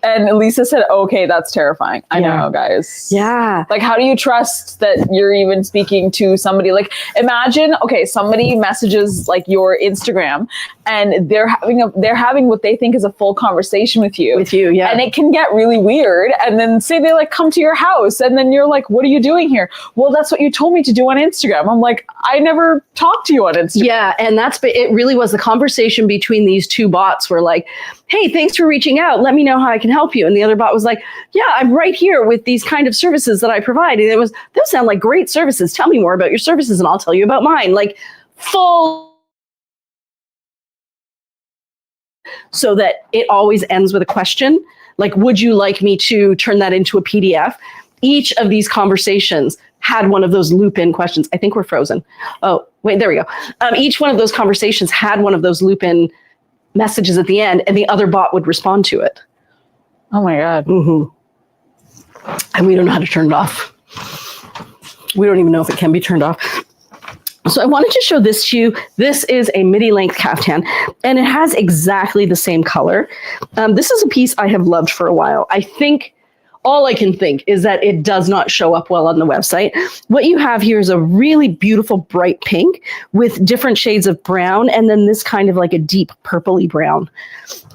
And Lisa said, okay, that's terrifying. I know, guys. Yeah. Like, how do you trust that you're even speaking to somebody? Like, imagine, okay, somebody messages like your Instagram and they're having what they think is a full conversation with you. Yeah. And it can get really weird. And then say they like come to your house and then you're like, what are you doing here? Well, that's what you told me to do on Instagram. I'm like, I never talked to you on Instagram. Yeah. And it really was the conversation between these two bots were like, hey, thanks for reaching out. Let me know how I can help you. And the other bot was like, yeah, I'm right here with these kind of services that I provide. And those sound like great services. Tell me more about your services and I'll tell you about mine. Like full. So that it always ends with a question. Like, would you like me to turn that into a PDF? Each of these conversations had one of those loop-in questions. I think we're frozen. Oh, wait, there we go. Each one of those conversations had one of those loop-in messages at the end, and the other bot would respond to it. Oh my God. Mm-hmm. And we don't know how to turn it off. We don't even know if it can be turned off. So I wanted to show this to you. This is a midi length caftan, and it has exactly the same color. This is a piece I have loved for a while. I think all I can think is that it does not show up well on the website. What you have here is a really beautiful bright pink with different shades of brown, and then this kind of like a deep purpley brown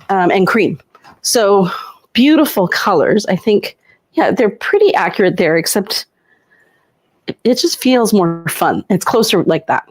and cream. So beautiful colors. I think, yeah, they're pretty accurate there, except it just feels more fun. It's closer like that.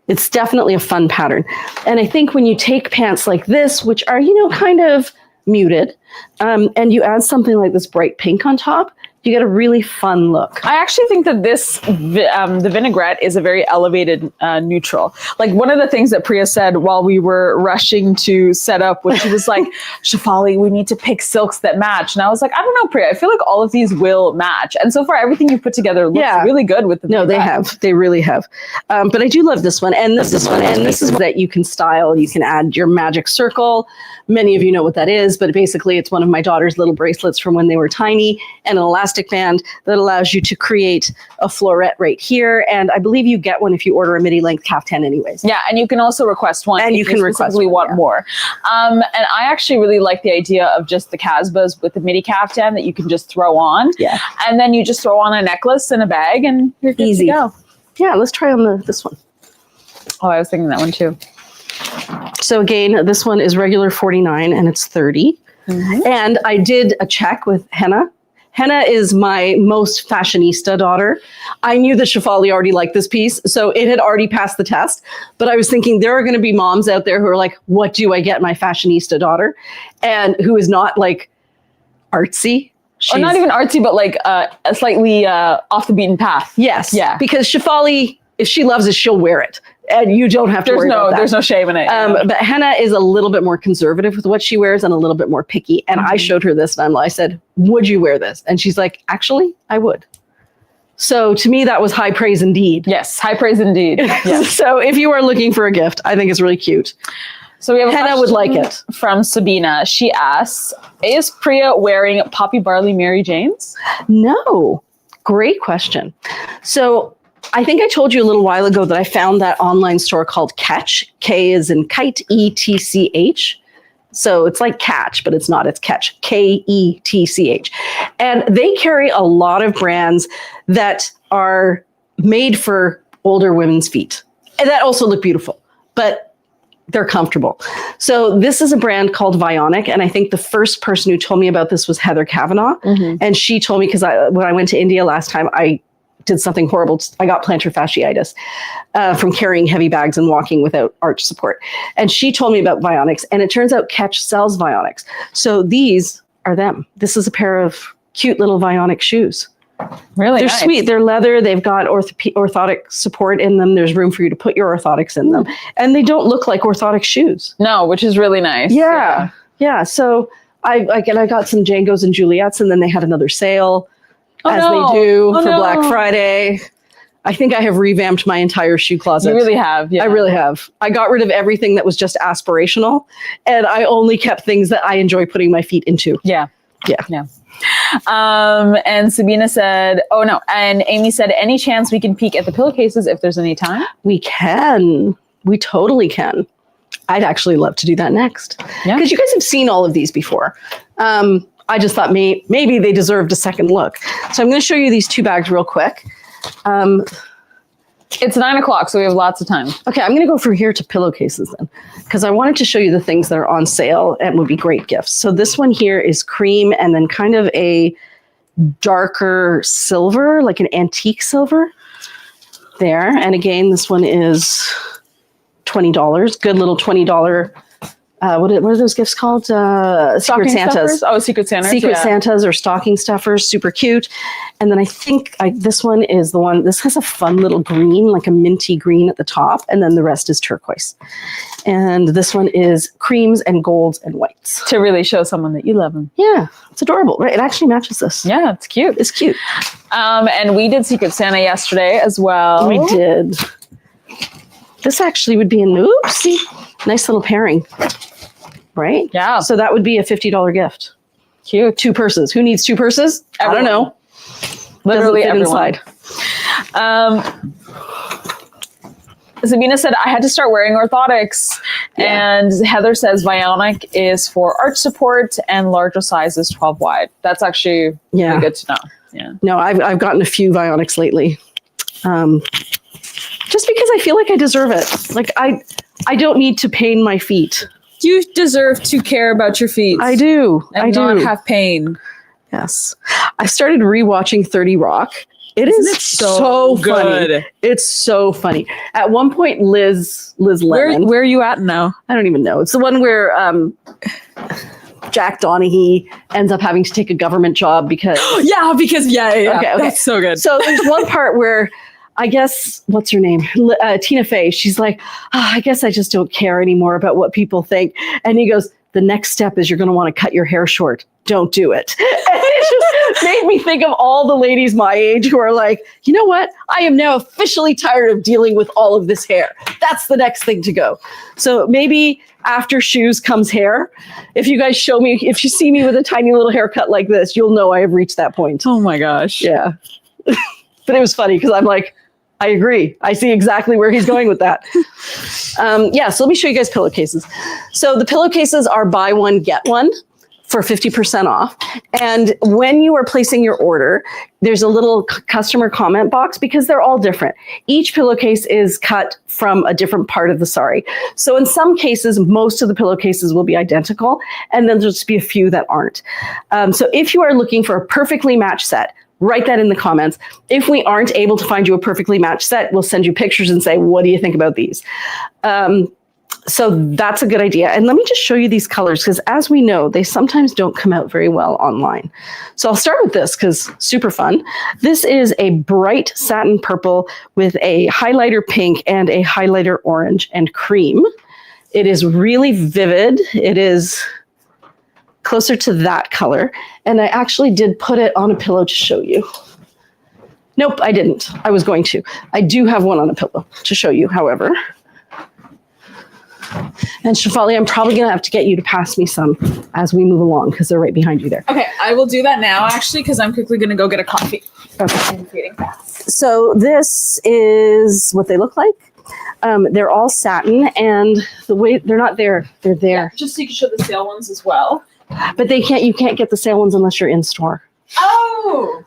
It's definitely a fun pattern. And I think when you take pants like this, which are, kind of muted, and you add something like this bright pink on top, you get a really fun look. I actually think that the vinaigrette is a very elevated neutral. Like one of the things that Priya said while we were rushing to set up, when she was like, Shefali, we need to pick silks that match. And I was like, I don't know, Priya, I feel like all of these will match. And so far, everything you put together looks really good with the vinaigrette. No, they have. They really have. But I do love this one. And this one. And this is that you can style. You can add your magic circle. Many of you know what that is, but basically it's one of my daughter's little bracelets from when they were tiny, and an elastic band that allows you to create a floret right here. And I believe you get one if you order a midi length caftan anyways. Yeah, and you can also request one. And you can request one, want more. And I actually really like the idea of just the Casbahs with the midi caftan that you can just throw on. Yeah. And then you just throw on a necklace and a bag and you're good to go. Yeah, let's try on this one. Oh, I was thinking that one too. So again, this one is regular 49 and it's 30. Mm-hmm. And I did a check with Henna. Henna is my most fashionista daughter. I knew that Shefali already liked this piece, so it had already passed the test. But I was thinking there are going to be moms out there who are like, what do I get my fashionista daughter? And who is not like artsy. Or not even artsy, but like a slightly off the beaten path. Yes. Yeah. Because Shefali, if she loves it, she'll wear it. And you don't have to worry about that. There's no shame in it. But Henna is a little bit more conservative with what she wears and a little bit more picky. And I showed her this and I said, would you wear this? And she's like, actually, I would. So to me, that was high praise indeed. Yes, high praise indeed. Yes. So if you are looking for a gift, I think it's really cute. So we have Henna would like it. From Sabina. She asks, is Priya wearing Poppy Barley Mary Janes? No. Great question. So I think I told you a little while ago that I found that online store called Ketch. K is in kite, ETCH. So it's like catch, but it's not. It's Ketch, KETCH. And they carry a lot of brands that are made for older women's feet. And that also look beautiful. But they're comfortable. So this is a brand called Vionic, and I think the first person who told me about this was Heather Kavanaugh, and she told me, because when I went to India last time, I did something horrible. I got plantar fasciitis from carrying heavy bags and walking without arch support. And she told me about Vionics, and it turns out Catch sells Vionics. So these are them. This is a pair of cute little Vionic shoes. Really They're nice. sweet. They're leather. They've got orthotic support in them. There's room for you to put your orthotics in them. And they don't look like orthotic shoes. No, which is really nice. Yeah. So I got some Django's and Juliet's, and then they had another sale, they do for Black Friday. I think I have revamped my entire shoe closet. You really have. Yeah. I really have. I got rid of everything that was just aspirational, and I only kept things that I enjoy putting my feet into. Yeah. Yeah. And Sabina said, oh no. And Amy said, any chance we can peek at the pillowcases if there's any time? We can. We totally can. I'd actually love to do that next. Yeah. Because you guys have seen all of these before. I just thought maybe they deserved a second look. So I'm going to show you these two bags real quick. It's 9:00, so we have lots of time. Okay, I'm going to go from here to pillowcases then, because I wanted to show you the things that are on sale and would be great gifts. So this one here is cream and then kind of a darker silver, like an antique silver there. And again, this one is $20. Good little $20. What are those gifts called? Secret Santas. Stuffers? Oh, Secret Santas. Secret Santas or stocking stuffers, super cute. And then I think this one is the one, this has a fun little green, like a minty green at the top, and then the rest is turquoise. And this one is creams and golds and whites. To really show someone that you love them. Yeah, it's adorable, right? It actually matches this. Yeah, it's cute. It's cute. And we did Secret Santa yesterday as well. We did. This actually would be an oopsie. Nice little pairing, right? Yeah. So that would be a $50 gift. Cute. 2 purses. Who needs 2 purses? Everyone. I don't know. Literally Doesn't fit everyone. inside. Sabina said, I had to start wearing orthotics. Yeah. And Heather says Vionic is for arch support and larger sizes, 12 wide. That's actually really good to know. Yeah. No, I've gotten a few Vionics lately. Just because I feel like I deserve it. Like I don't need to pain my feet. You deserve to care about your feet. I do. And I do. not have pain. Yes. I started rewatching 30 Rock. Isn't it so funny. good? It's so funny. At one point, Liz Lemon. Where are you at now? I don't even know. It's the one where Jack Donaghy ends up having to take a government job because... Okay. Okay. That's so good. So there's one part where I guess, what's her name? Tina Fey. She's like, I guess I just don't care anymore about what people think. And he goes, the next step is you're going to want to cut your hair short. Don't do it. And it just made me think of all the ladies my age who are like, you know what? I am now officially tired of dealing with all of this hair. That's the next thing to go. So maybe after shoes comes hair. If you guys show me, if you see me with a tiny little haircut like this, you'll know I have reached that point. Oh my gosh. Yeah. But it was funny because I'm like, I agree. I see exactly where he's going with that. So let me show you guys pillowcases. So the pillowcases are buy one, get one for 50% off. And when you are placing your order, there's a little customer comment box because they're all different. Each pillowcase is cut from a different part of the sari. So in some cases, most of the pillowcases will be identical, and then there'll just be a few that aren't. So if you are looking for a perfectly matched set, write that in the comments. If we aren't able to find you a perfectly matched set, we'll send you pictures and say, what do you think about these? So that's a good idea. And let me just show you these colors because as we know, they sometimes don't come out very well online. So I'll start with this because super fun. This is a bright satin purple with a highlighter pink and a highlighter orange and cream. It is really vivid. It is closer to that color. And I actually did put it on a pillow to show you. Nope, I didn't. I was going to. I do have one on a pillow to show you, however. And Shafali, I'm probably going to have to get you to pass me some as we move along because they're right behind you there. Okay, I will do that now actually because I'm quickly going to go get a coffee. Okay. I'm feeding fast. So this is what they look like. They're all satin, and the way they're not there, they're there. Yeah, just so you can show the sale ones as well. But you can't get the sale ones unless you're in store. Oh,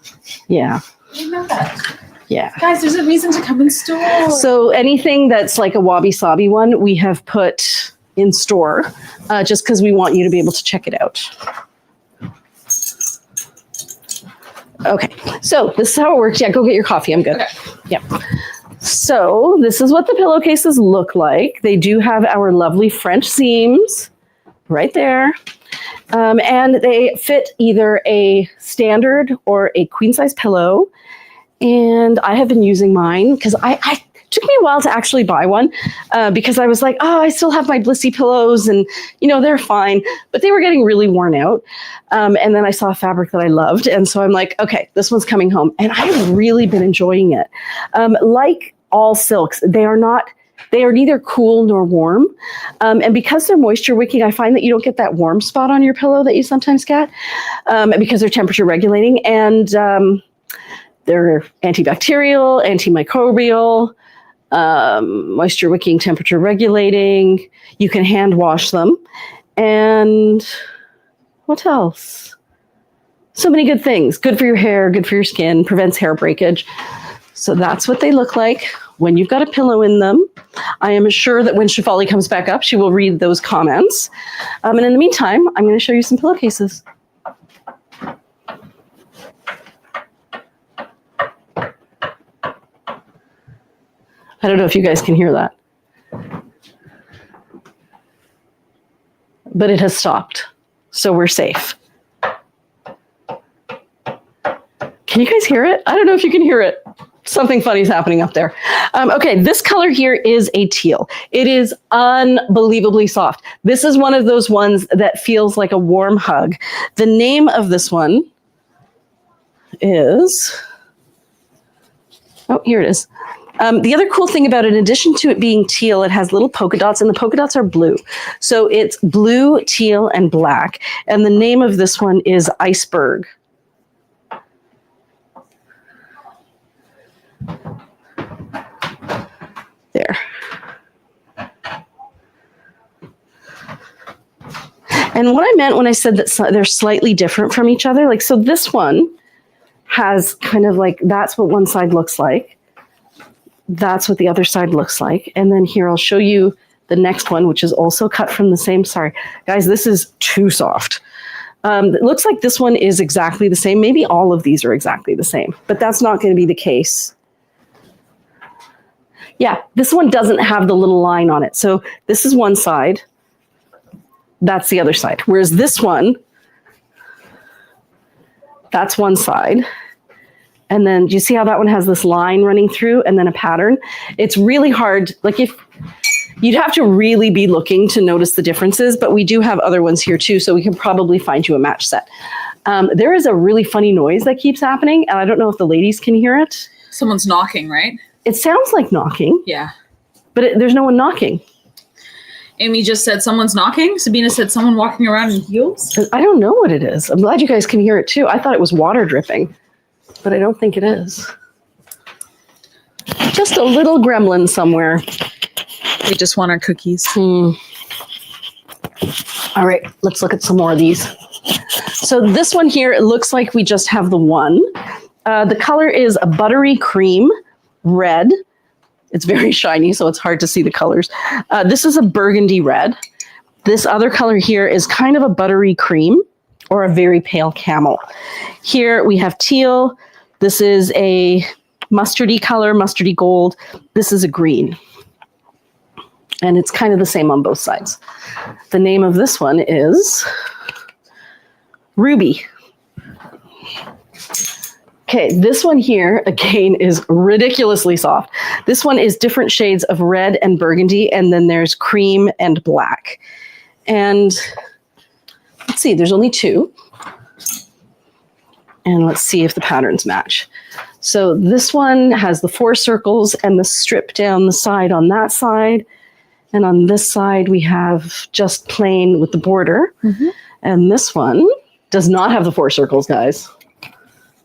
Yeah. I didn't know that. Yeah. Guys, there's a reason to come in store. So anything that's like a wabi-sabi one, we have put in store just because we want you to be able to check it out. Okay, so this is how it works. Yeah, go get your coffee. I'm good. Okay. Yep. So this is what the pillowcases look like. They do have our lovely French seams right there. And they fit either a standard or a queen size pillow. And I have been using mine because I took me a while to actually buy one because I was like, oh, I still have my Blissy pillows and, they're fine. But they were getting really worn out. And then I saw a fabric that I loved. And so I'm like, okay, this one's coming home. And I've really been enjoying it. Like all silks, they are neither cool nor warm. And because they're moisture wicking, I find that you don't get that warm spot on your pillow that you sometimes get because they're temperature regulating. And they're antibacterial, antimicrobial, moisture wicking, temperature regulating. You can hand wash them. And what else? So many good things. Good for your hair, good for your skin, prevents hair breakage. So that's what they look like when you've got a pillow in them. I am sure that when Shefali comes back up, she will read those comments. And in the meantime, I'm going to show you some pillowcases. I don't know if you guys can hear that. But it has stopped, so we're safe. Can you guys hear it? I don't know if you can hear it. Something funny is happening up there. Okay, this color here is a teal. It is unbelievably soft. This is one of those ones that feels like a warm hug. The name of this one is, oh, here it is. The other cool thing about it, in addition to it being teal, it has little polka dots, and the polka dots are blue. So it's blue, teal, and black. And the name of this one is Iceberg. There. And what I meant when I said that they're slightly different from each other, like, so this one has kind of like, that's what one side looks like. That's what the other side looks like. And then here, I'll show you the next one, which is also cut from the same, sorry, guys, this is too soft. It looks like this one is exactly the same. Maybe all of these are exactly the same, but that's not going to be the case. Yeah, this one doesn't have the little line on it. So this is one side. That's the other side. Whereas this one, that's one side. And then do you see how that one has this line running through and then a pattern? It's really hard. Like, if you'd have to really be looking to notice the differences, but we do have other ones here too, so we can probably find you a match set. There is a really funny noise that keeps happening, and I don't know if the ladies can hear it. Someone's knocking, right? It sounds like knocking. Yeah. But there's no one knocking. Amy just said someone's knocking. Sabina said someone walking around in heels. I don't know what it is. I'm glad you guys can hear it too. I thought it was water dripping, but I don't think it is. Just a little gremlin somewhere. They just want our cookies. All right, let's look at some more of these. So this one here, it looks like we just have the one. The color is a buttery cream red. It's very shiny, so it's hard to see the colors. This is a burgundy red. This other color here is kind of a buttery cream or a very pale camel. Here we have teal. This is a mustardy color, mustardy gold. This is a green. And it's kind of the same on both sides. The name of this one is Ruby. Okay, this one here, again, is ridiculously soft. This one is different shades of red and burgundy, and then there's cream and black. And let's see, there's only two. And let's see if the patterns match. So this one has the 4 circles and the strip down the side on that side. And on this side, we have just plain with the border. Mm-hmm. And this one does not have the 4 circles, guys.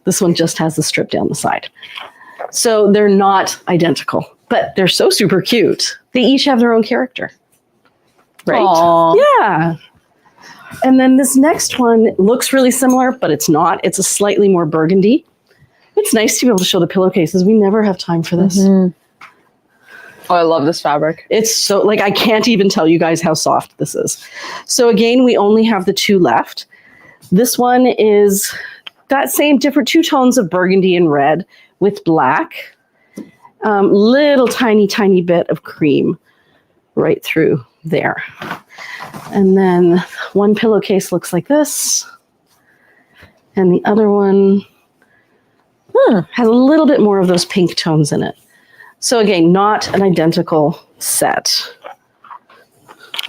This one just has the strip down the side. So they're not identical, but they're so super cute. They each have their own character. Right? Aww. Yeah. And then this next one looks really similar, but it's not. It's a slightly more burgundy. It's nice to be able to show the pillowcases. We never have time for this. Oh, I love this fabric. It's so, like, I can't even tell you guys how soft this is. So again, we only have the 2 left. This one is that same different 2 tones of burgundy and red with black. Little tiny bit of cream right through there. And then one pillowcase looks like this. And the other one has a little bit more of those pink tones in it. So again, not an identical set.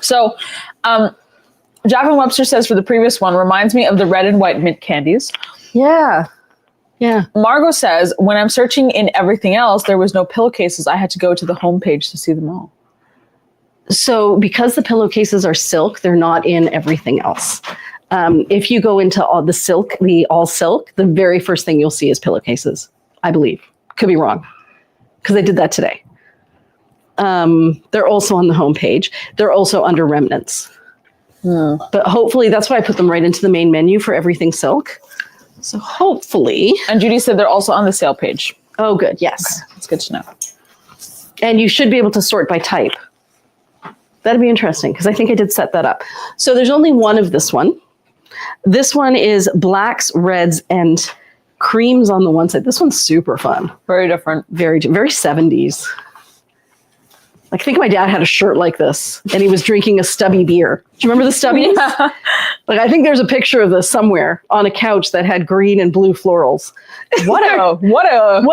So, Jacqueline Webster says for the previous one, reminds me of the red and white mint candies. Yeah. Yeah. Margot says, when I'm searching in everything else, there was no pillowcases. I had to go to the homepage to see them all. So because the pillowcases are silk, they're not in everything else. If you go into all the silk, the all silk, the very first thing you'll see is pillowcases, I believe. Could be wrong, because I did that today. They're also on the homepage. They're also under remnants. But hopefully, that's why I put them right into the main menu for everything silk. So hopefully. And Judy said they're also on the sale page. Oh, good. Yes. Okay. That's good to know. And you should be able to sort by type. That'd be interesting, because I think I did set that up. So there's only one of this one. This one is blacks, reds, and creams on the one side. This one's super fun. Very different. Very 70s. Like, I think my dad had a shirt like this, and he was drinking a stubby beer. Do you remember the stubbies? Yeah. Like, I think there's a picture of this somewhere on a couch that had green and blue florals. What an era. What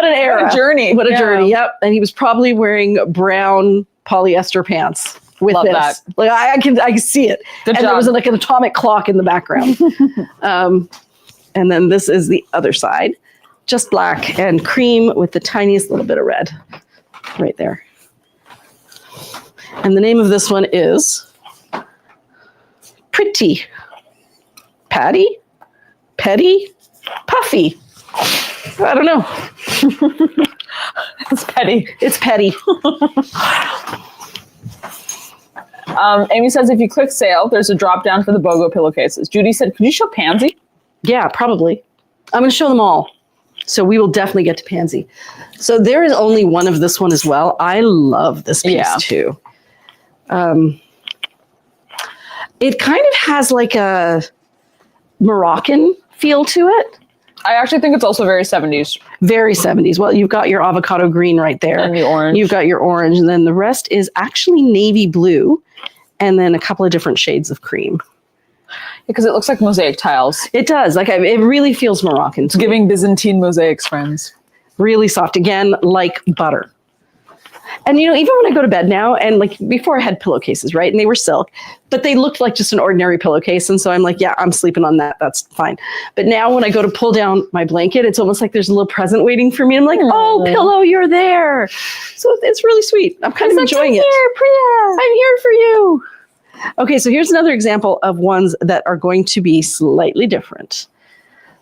a journey. What a journey. Yep. And he was probably wearing brown polyester pants with Love this. that. Like, I can see it. Good and job. there was like an atomic clock in the background. And then this is the other side, just black and cream with the tiniest little bit of red right there. And the name of this one is Pretty, Patty, Petty, Puffy. I don't know. It's petty. It's petty. Amy says if you click sale, there's a drop down for the BOGO pillowcases. Judy said, could you show Pansy? Yeah, probably. I'm going to show them all. So we will definitely get to Pansy. So there is only one of this one as well. I love this piece too. It kind of has like a Moroccan feel to it. I actually think it's also very 70s. Very 70s. Well, you've got your avocado green right there. And the orange. You've got your orange. And then the rest is actually navy blue. And then a couple of different shades of cream. Because it looks like mosaic tiles. It does. Like, it really feels Moroccan. It's giving Byzantine mosaics, friends. Really soft. Again, like butter. And, you know, even when I go to bed now, and like before I had pillowcases, right? And they were silk, but they looked like just an ordinary pillowcase. And so I'm like, yeah, I'm sleeping on that. That's fine. But now when I go to pull down my blanket, it's almost like there's a little present waiting for me. I'm like, oh, pillow, you're there. So it's really sweet. I'm kind of enjoying it. Here, Priya. I'm here for you. Okay, so here's another example of ones that are going to be slightly different.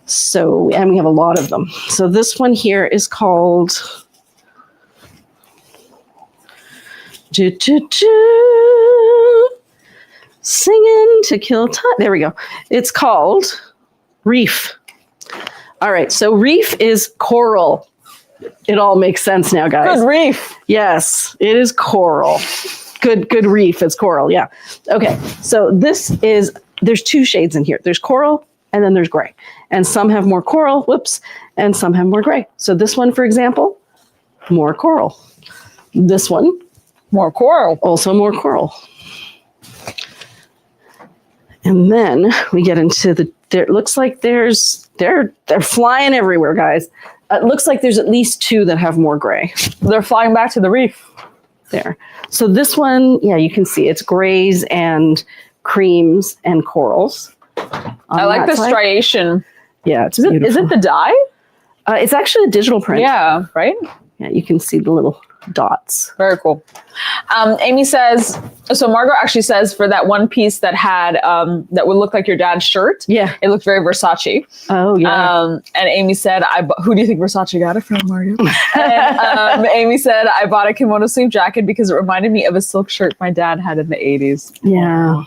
So, and we have a lot of them. So this one here is called... Singing to kill time. There we go. It's called Reef. All right, so reef is coral. It all makes sense now, guys. Good reef. Yes, it is coral. Good reef. It's coral. Yeah. Okay, so this is, there's 2 shades in here. There's coral and then there's gray. And some have more coral, and some have more gray. So this one, for example, more coral. This one, more coral. Also more coral. And then we get into it looks like they're flying everywhere, guys. It looks like there's at least 2 that have more gray. They're flying back to the reef. There. So this one, yeah, you can see it's grays and creams and corals. I like the striation. Yeah, it's is it the dye? It's actually a digital print. Yeah, right? Yeah, you can see the little dots. Very cool. Amy says, so Margot actually says for that one piece that had, that would look like your dad's shirt. Yeah. It looked very Versace. Oh, yeah. And Amy said, who do you think Versace got it from, Margot? And Amy said, I bought a kimono sleeve jacket because it reminded me of a silk shirt my dad had in the 80s. Yeah.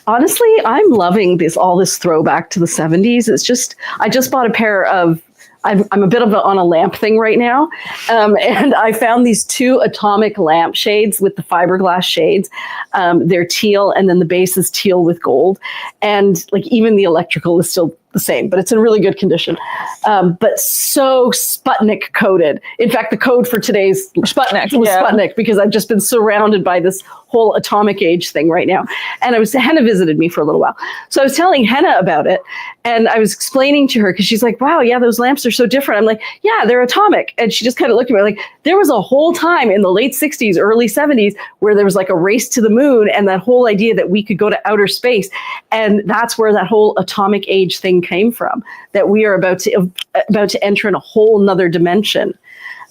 Honestly, I'm loving all this throwback to the 70s. It's just, I just bought a pair of I'm a bit on a lamp thing right now. And I found these 2 atomic lamp shades with the fiberglass shades. They're teal, and then the base is teal with gold. And like even the electrical is still the same, but it's in really good condition. But so Sputnik coded. In fact, the code for today's Sputnik was Sputnik, because I've just been surrounded by this whole atomic age thing right now. And Henna visited me for a little while. So I was telling Henna about it, and I was explaining to her, because she's like, wow, yeah, those lamps are so different. I'm like, yeah, they're atomic. And she just kind of looked at me like, there was a whole time in the late 60s, early 70s, where there was like a race to the moon, and that whole idea that we could go to outer space. And that's where that whole atomic age thing came from, that we are about to enter in a whole nother dimension.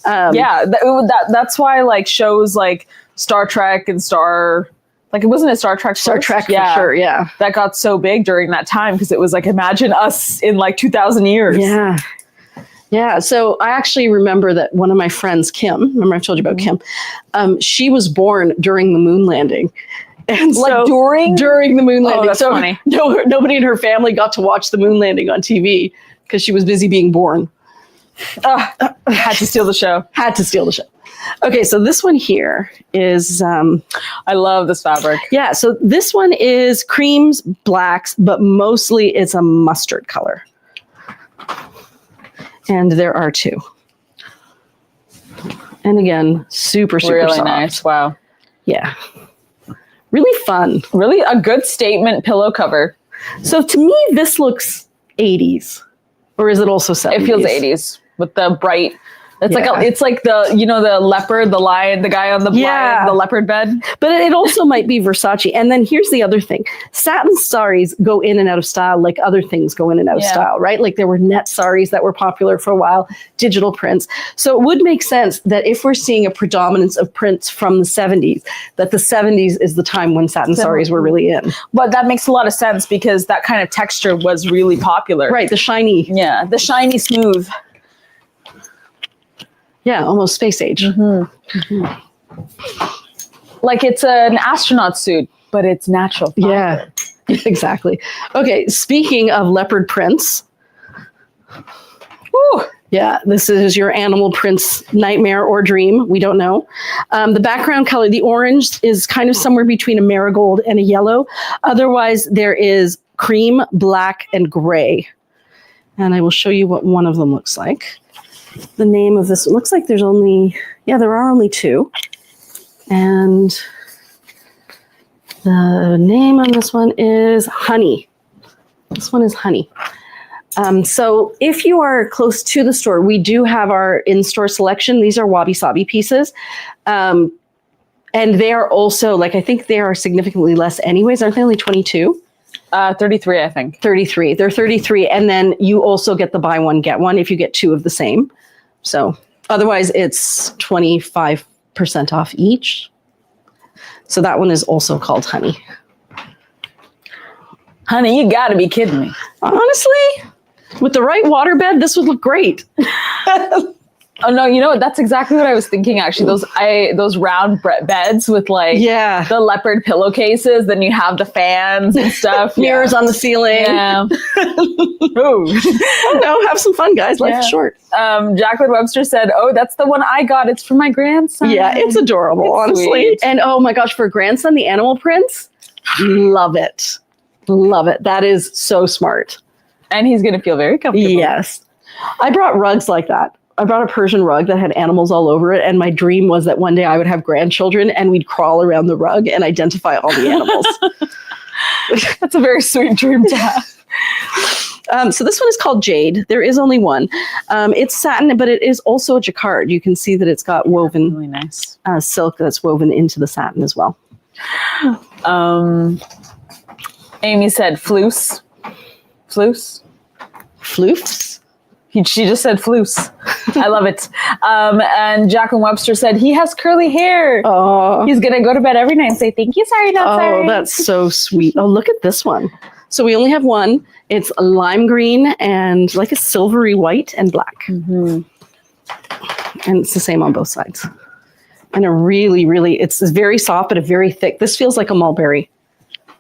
That's why like shows like Star Trek and it wasn't a Star Trek Star first? Trek, for sure, yeah. That got so big during that time, because it was like, imagine us in like 2,000 years. Yeah. So I actually remember that one of my friends, Kim, remember I told you about Kim, she was born during the moon landing. And like during the moon landing. Oh, that's funny. Nobody in her family got to watch the moon landing on TV because she was busy being born. Had to steal the show. Okay, so this one here is... I love this fabric. Yeah, so this one is creams, blacks, but mostly it's a mustard color. And there are 2. And again, super really soft. Nice. Wow. Yeah. Really fun. Really a good statement pillow cover. So to me, this looks 80s. Or is it also 70s? It feels 80s with the bright... It's like the the leopard, the lion, the guy on the lion, the leopard bed. But it also might be Versace. And then here's the other thing. Satin saris go in and out of style like other things go in and out of style, right? Like there were net saris that were popular for a while, digital prints. So it would make sense that if we're seeing a predominance of prints from the 70s, that the 70s is the time when satin saris were really in. But that makes a lot of sense, because that kind of texture was really popular. Right, the shiny. Yeah, the shiny smooth. Yeah, almost space age. Like it's an astronaut suit, but it's natural. Yeah, exactly. Okay, speaking of leopard prints. Woo! Yeah, this is your animal prints nightmare or dream. We don't know. The background color, the orange, is kind of somewhere between a marigold and a yellow. Otherwise, there is cream, black, and gray. And I will show you what one of them looks like. The name of this, it looks like there are only 2. And the name on this one is Honey. This one is Honey. So if you are close to the store, we do have our in-store selection. These are wabi-sabi pieces. And they are also, I think they are significantly less anyways. Aren't they only 22? 33, I think. 33. They're 33. And then you also get the buy one, get one if you get 2 of the same. So otherwise it's 25% off each. So that one is also called Honey. Honey, you gotta be kidding me. Honestly, with the right waterbed, this would look great. Oh no, you know what? That's exactly what I was thinking. Actually, those round beds with the leopard pillowcases. Then you have the fans and stuff, mirrors on the ceiling. Yeah. Oh no, have some fun, guys. Life's short. Jacqueline Webster said, "Oh, that's the one I got. It's for my grandson." Yeah, it's adorable, honestly. Sweet. And oh my gosh, for a grandson, the animal prints, love it. Love it. That is so smart. And he's gonna feel very comfortable. Yes, I brought rugs like that. I brought a Persian rug that had animals all over it. And my dream was that one day I would have grandchildren and we'd crawl around the rug and identify all the animals. That's a very sweet dream to have. So this one is called Jade. There is only one. It's satin, but it is also a jacquard. You can see that it's got woven really nice silk that's woven into the satin as well. Amy said floofs. Floofs? Floofs? She just said floofs. I love it. And Jacqueline Webster said, he has curly hair. Oh. He's going to go to bed every night and say, thank you, sorry, not sorry. Oh, that's so sweet. Oh, look at this one. So we only have one. It's lime green and like a silvery white and black. Mm-hmm. And it's the same on both sides. And a really, really, it's very soft, but a very thick. This feels like a mulberry.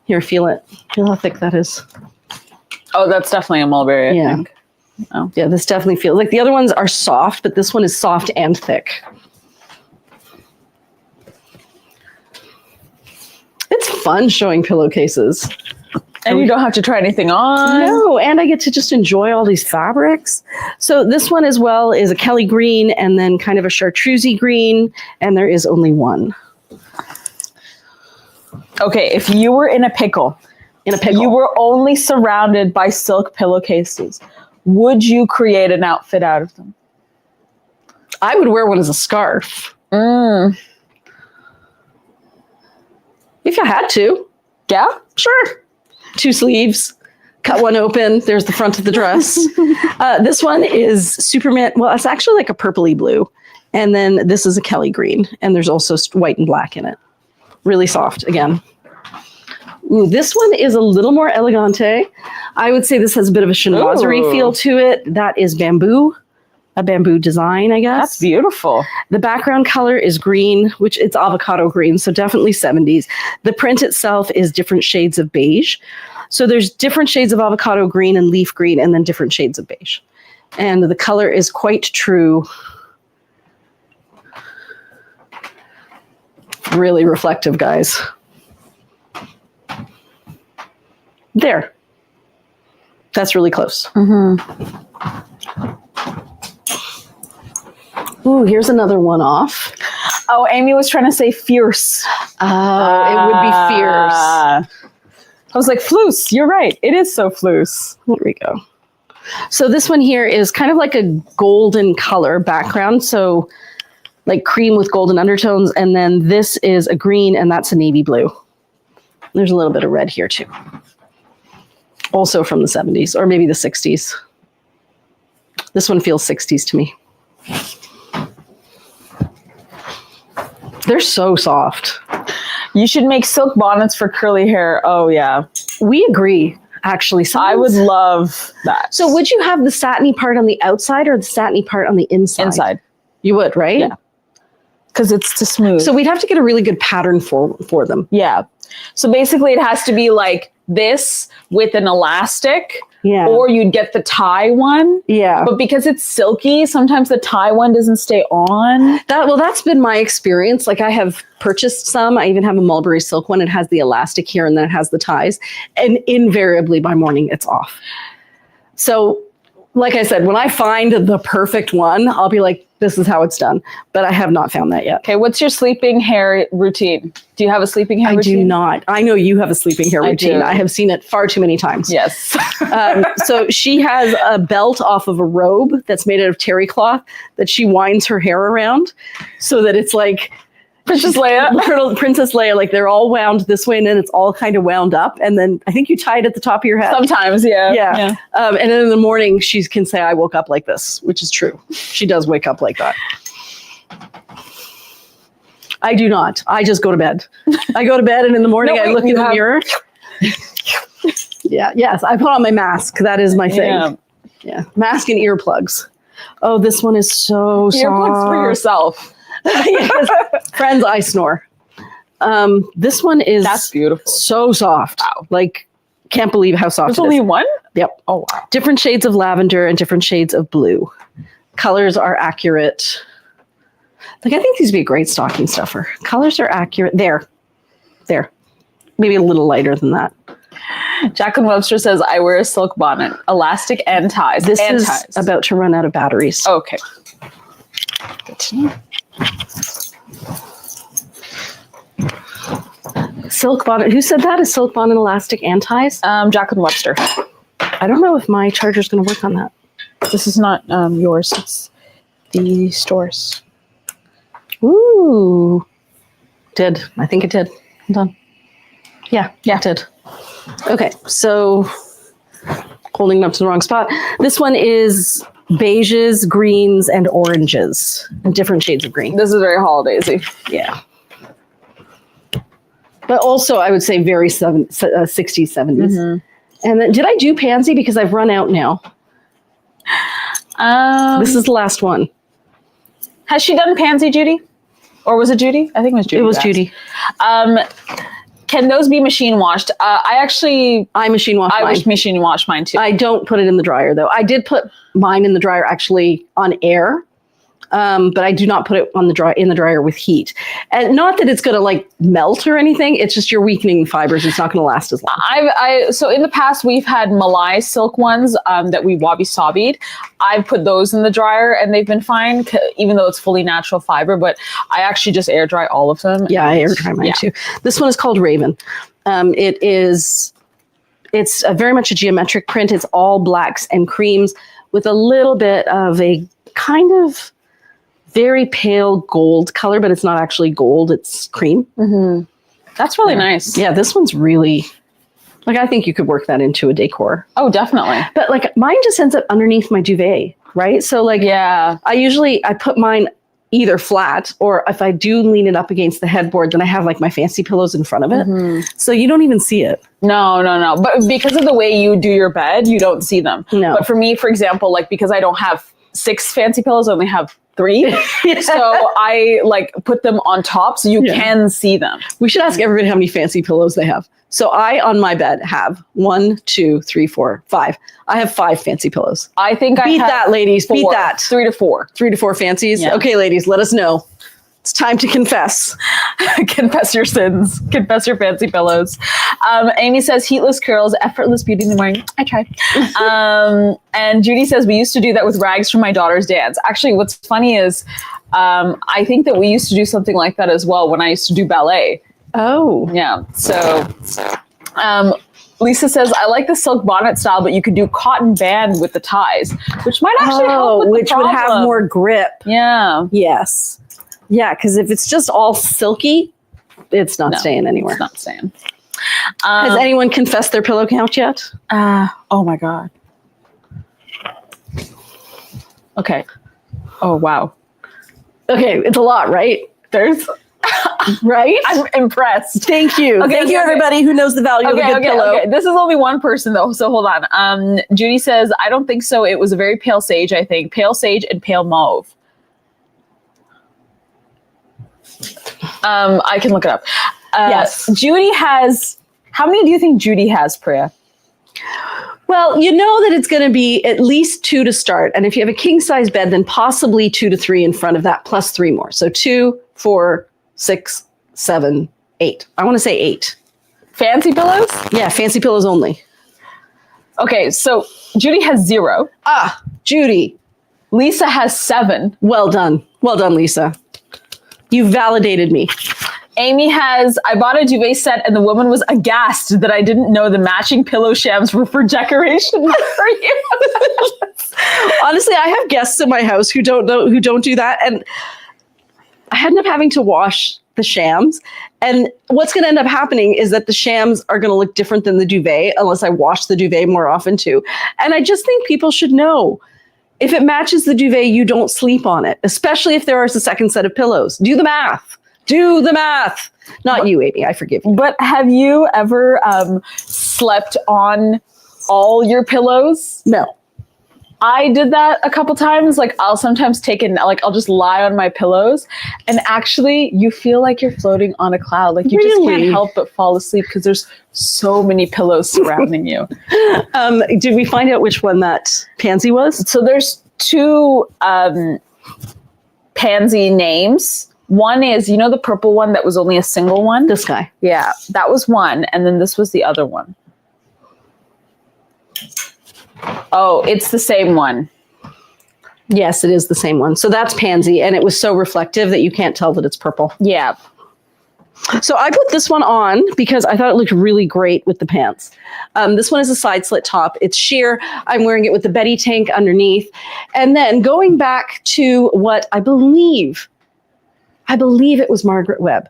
Here, feel it. Feel how thick that is. Oh, that's definitely a mulberry, I think. Oh. Yeah, this definitely feels like the other ones are soft, but this one is soft and thick. It's fun showing pillowcases. And you don't have to try anything on. No, and I get to just enjoy all these fabrics. So this one as well is a Kelly green and then kind of a chartreusey green, and there is only one. Okay, if you were in a pickle, you were only surrounded by silk pillowcases, would you create an outfit out of them? I would wear one as a scarf. Mm. If I had to. Yeah? Sure. 2 sleeves, cut one open. There's the front of the dress. This one is Superman. Well, it's actually like a purpley blue. And then this is a Kelly green. And there's also white and black in it. Really soft again. Ooh, this one is a little more elegante. I would say this has a bit of a chinoiserie feel to it. That is bamboo. A bamboo design, I guess. That's beautiful. The background color is green, which it's avocado green, so definitely 70s. The print itself is different shades of beige. So there's different shades of avocado green and leaf green, and then different shades of beige. And the color is quite true. Really reflective, guys. There. That's really close. Mm-hmm. Ooh, here's another one off. Oh, Amy was trying to say fierce. Oh, it would be fierce. I was like, floose. You're right. It is so floose. There we go. So this one here is kind of like a golden color background. So like cream with golden undertones. And then this is a green and that's a navy blue. There's a little bit of red here too. Also from the 70s or maybe the 60s. This one feels 60s to me. They're so soft. You should make silk bonnets for curly hair. Oh, yeah. We agree, actually. I would love that. So would you have the satiny part on the outside or the satiny part on the inside? Inside. You would, right? Yeah. Because it's too smooth. So we'd have to get a really good pattern for them. Yeah. So basically it has to be like this with an elastic. Yeah. Or you'd get the tie one. Yeah. But because it's silky, sometimes the tie one doesn't stay on. That's been my experience. Like I have purchased some. I even have a mulberry silk one. It has the elastic here and then it has the ties. And invariably by morning it's off. So like I said, when I find the perfect one, I'll be like, this is how it's done. But I have not found that yet. Okay, what's your sleeping hair routine? Do you have a sleeping hair routine? I do not. I know you have a sleeping hair routine. I have seen it far too many times. Yes. So she has a belt off of a robe that's made out of terry cloth that she winds her hair around so that it's like Princess Leia, like they're all wound this way and then it's all kind of wound up. And then I think you tie it at the top of your head. Sometimes, yeah. Yeah. And then in the morning, she can say, I woke up like this, which is true. She does wake up like that. I do not. I just go to bed. I go to bed and in the morning I look in the mirror. Yeah. Yes. I put on my mask. That is my thing. Yeah. Mask and earplugs. Oh, this one is so soft. Earplugs for yourself. Yes. Friends, I snore. This one is that's beautiful. So soft. Wow. Like, can't believe how soft There's it is. only one? Yep. Oh, wow. Different shades of lavender and different shades of blue. Colors are accurate. Like, I think these would be a great stocking stuffer. Colors are accurate. There. Maybe a little lighter than that. Jacqueline Webster says, I wear a silk bonnet, elastic and ties. This is about to run out of batteries. Okay. Good to know. Silk bonnet. Who said that? Is silk bonnet elastic and ties? Jacqueline Webster. I don't know if my charger's going to work on that. This is not yours. It's the store's. Ooh. Did. I think it did. Hold on. Yeah, it did. Okay, so holding it up to the wrong spot. This one is beiges, greens, and oranges. And different shades of green. This is very holidaysy. Yeah. But also, I would say very 60s, 70s. Mm-hmm. And then, did I do pansy? Because I've run out now. This is the last one. Has she done pansy, Judy? Or was it Judy? I think it was Judy. It was Judy. Can those be machine washed? I machine wash mine. machine wash mine too. I don't put it in the dryer though. I did put mine in the dryer actually on air. But I do not put it in the dryer with heat. And not that it's going to like melt or anything. It's just you're weakening the fibers. It's not going to last as long. So in the past, we've had Malai silk ones that we wabi-sabied. I've put those in the dryer and they've been fine, even though it's fully natural fiber. But I actually just air dry all of them. Yeah, I air dry mine too. This one is called Raven. It's very much a geometric print. It's all blacks and creams with a little bit of a kind of very pale gold color, but it's not actually gold. It's cream. Mm-hmm. That's really nice. Yeah, this one's really, like, I think you could work that into a decor. Oh, definitely. But like mine just ends up underneath my duvet, right? So like, I put mine either flat, or if I do lean it up against the headboard, then I have like my fancy pillows in front of it. Mm-hmm. So you don't even see it. No. But because of the way you do your bed, you don't see them. No. But for me, for example, like because I don't have 6 fancy pillows, I only have 3. So I like put them on top so you can see them. We should ask everybody how many fancy pillows they have. So I, on my bed, have 1, 2, 3, 4, 5. I have 5 fancy pillows. I think Beat that, ladies. 4, Beat that. 3 to 4. 3 to 4 fancies? Yeah. Okay, ladies, let us know. It's time to confess. Confess your sins. Confess your fancy pillows. Amy says, heatless curls, effortless beauty in the morning. I tried. And Judy says, we used to do that with rags from my daughter's dance. Actually, what's funny is I think that we used to do something like that as well when I used to do ballet. Oh. Yeah. So Lisa says, I like the silk bonnet style, but you could do cotton band with the ties, which might actually help with which the would problem. have more grip. Yeah. Yes. Yeah, because if it's just all silky, it's not staying anywhere. It's not staying. Has anyone confessed their pillow count yet? Oh my God. Okay. Oh, wow. Okay, it's a lot, right? Right? I'm impressed. Thank you. Okay, Thank you, everybody who knows the value of a good pillow. Okay. This is only one person, though, so hold on. Judy says, I don't think so. It was a very pale sage, I think. Pale sage and pale mauve. I can look it up. Yes. Judy has, how many do you think Judy has, Priya? Well, you know that it's going to be at least 2 to start. And if you have a king size bed, then possibly 2 to 3 in front of that, plus 3 more. So 2, 4, 6, 7, 8. I want to say 8. Fancy pillows? Yeah, fancy pillows only. Okay, so Judy has 0. Judy. Lisa has 7. Well done. Well done, Lisa. You validated me. Amy has, I bought a duvet set and the woman was aghast that I didn't know the matching pillow shams were for decoration for you. Honestly, I have guests in my house who don't do that. And I end up having to wash the shams. And what's going to end up happening is that the shams are going to look different than the duvet unless I wash the duvet more often too. And I just think people should know, if it matches the duvet, you don't sleep on it, especially if there is a second set of pillows. Do the math. Do the math. Not you, Amy. I forgive you. But have you ever slept on all your pillows? No. I did that a couple times. Like I'll sometimes I'll just lie on my pillows and actually you feel like you're floating on a cloud. Like you just can't help but fall asleep because there's so many pillows surrounding you. Did we find out which one that pansy was? So there's 2 pansy names. One is, you know, the purple one that was only a single one? This guy. Yeah, that was one. And then this was the other one. Oh, it's the same one. Yes, it is the same one. So that's pansy, and it was so reflective that you can't tell that it's purple. Yeah. So I put this one on because I thought it looked really great with the pants. This one is a side slit top. It's sheer. I'm wearing it with the Betty tank underneath. And then going back to what I believe it was Margaret Webb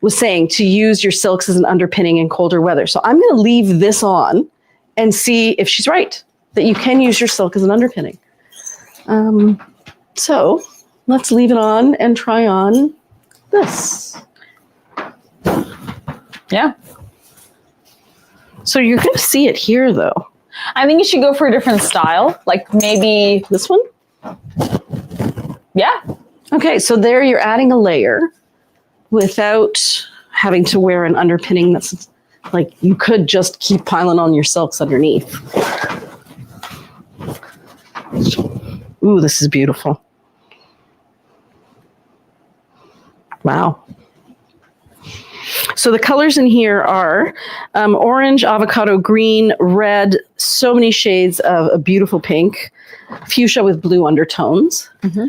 was saying, to use your silks as an underpinning in colder weather. So I'm going to leave this on and see if she's right, that you can use your silk as an underpinning. So let's leave it on and try on this. Yeah. So you're going to see it here, though. I think you should go for a different style. Like maybe this one? Yeah. Okay, so there you're adding a layer without having to wear an underpinning that's like you could just keep piling on your silks underneath. Ooh, this is beautiful. Wow. So the colors in here are orange, avocado green, red, so many shades of a beautiful pink, fuchsia with blue undertones. Mm-hmm.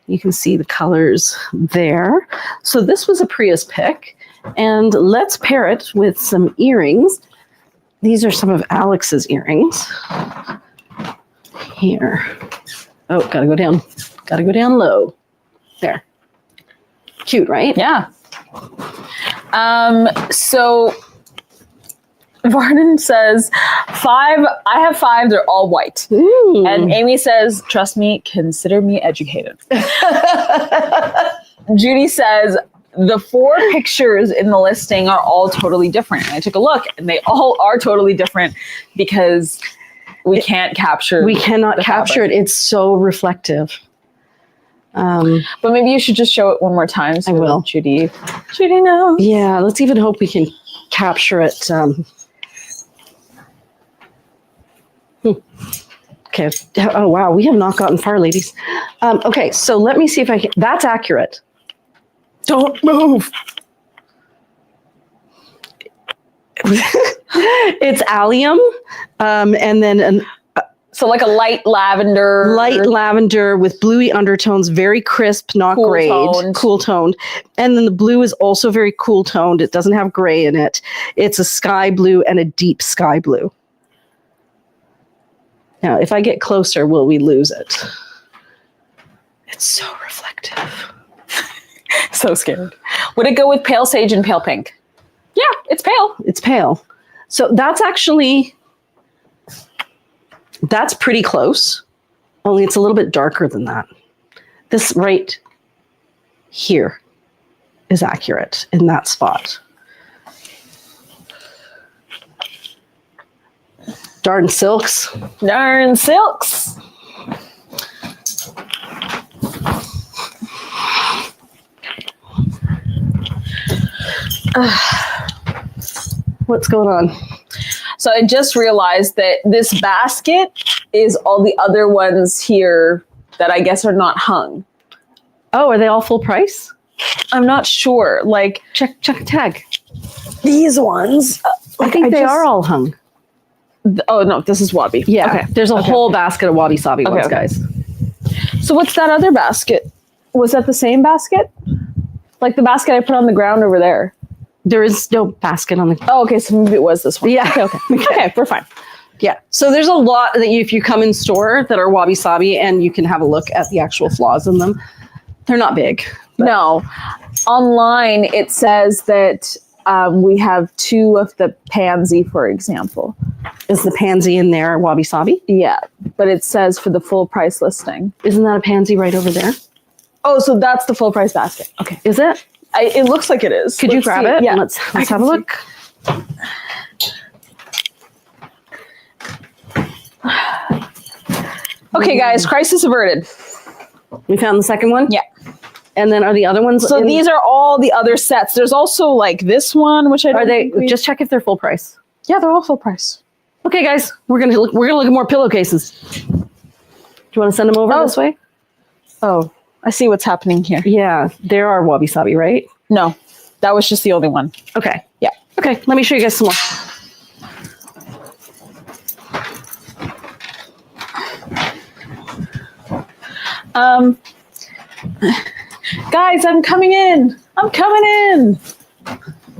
You can see the colors there. So this was a Priya's pick. And let's pair it with some earrings. These are some of Alex's earrings. Here. Oh, gotta go down. Gotta go down low. There. Cute, right? Yeah. So Varden says 5. I have 5. They're all white. Ooh. And Amy says, trust me, consider me educated. Judy says, the 4 pictures in the listing are all totally different. And I took a look and they all are totally different because we can't capture. We cannot capture it. It's so reflective. But maybe you should just show it one more time. So I will. Judy knows. Yeah, let's even hope we can capture it. Okay. Oh, wow. We have not gotten far, ladies. Okay, so let me see if I can. That's accurate. Don't move. It's allium, and then So like a light lavender with bluey undertones, very crisp, not Cool grayed, toned. cool toned. And then the blue is also very cool toned. It doesn't have gray in it. It's a sky blue and a deep sky blue. Now, if I get closer, will we lose it? It's so reflective. So scared. Would it go with pale sage and pale pink? Yeah, it's pale. It's pale. So that's pretty close, only it's a little bit darker than that. This right here is accurate in that spot. Darn silks. Darn silks. What's going on? So I just realized that this basket is all the other ones here that I guess are not hung. Oh, are they all full price? I'm not sure. Like Check a tag. these ones. I think they are all hung. Oh no, this is wabi. Yeah. Okay. There's a whole basket of wabi sabi ones, okay. guys. So what's that other basket? Was that the same basket? Like the basket I put on the ground over there. There is no basket on the. Oh, okay. So maybe it was this one. Yeah. Okay. Okay, we're fine. Yeah. So there's a lot that if you come in store that are wabi sabi, and you can have a look at the actual flaws in them. They're not big. No. Online, it says that we have 2 of the pansy, for example. Is the pansy in there wabi sabi? Yeah, but it says for the full price listing. Isn't that a pansy right over there? Oh, so that's the full price basket. Okay. Is it? It looks like it is. Could you grab it? Yeah. Let's have a look. Okay, guys, crisis averted. We found the second one? Yeah. And then are the other ones? So these are all the other sets. There's also like this one, which I don't are they? think we- Just check if they're full price. Yeah, they're all full price. Okay, guys, we're gonna look at more pillowcases. Do you want to send them over this way? Oh, I see what's happening here. Yeah, there are wabi sabi, right? No, that was just the only one. Okay. Yeah. Okay, let me show you guys some more. Guys, I'm coming in. I'm coming in.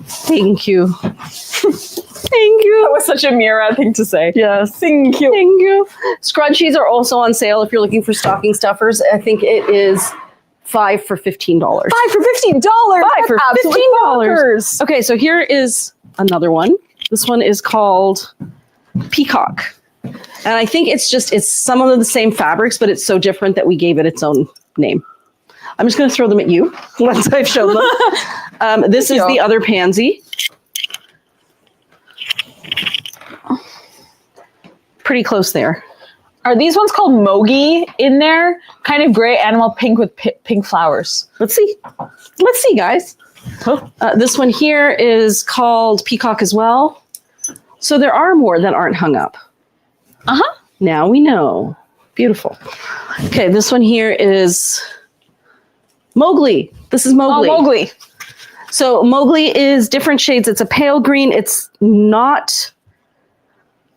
Thank you. Thank you. That was such a Mira thing to say. Yes. Thank you. Thank you. Scrunchies are also on sale if you're looking for stocking stuffers. I think it is 5 for $15. 5 for $15. 5 for Absolutely $15. bonkers. Okay, so here is another one. This one is called Peacock. And I think it's some of the same fabrics, but it's so different that we gave it its own name. I'm just going to throw them at you once I've shown them. This is the other pansy. Pretty close there. Are these ones called Mogi in there? Kind of gray animal pink with pink flowers. Let's see. Let's see, guys. This one here is called Peacock as well. So there are more that aren't hung up. Uh-huh. Now we know. Beautiful. Okay, this one here is Mowgli. This is Mowgli. Oh, Mowgli. So Mowgli is different shades. It's a pale green. It's not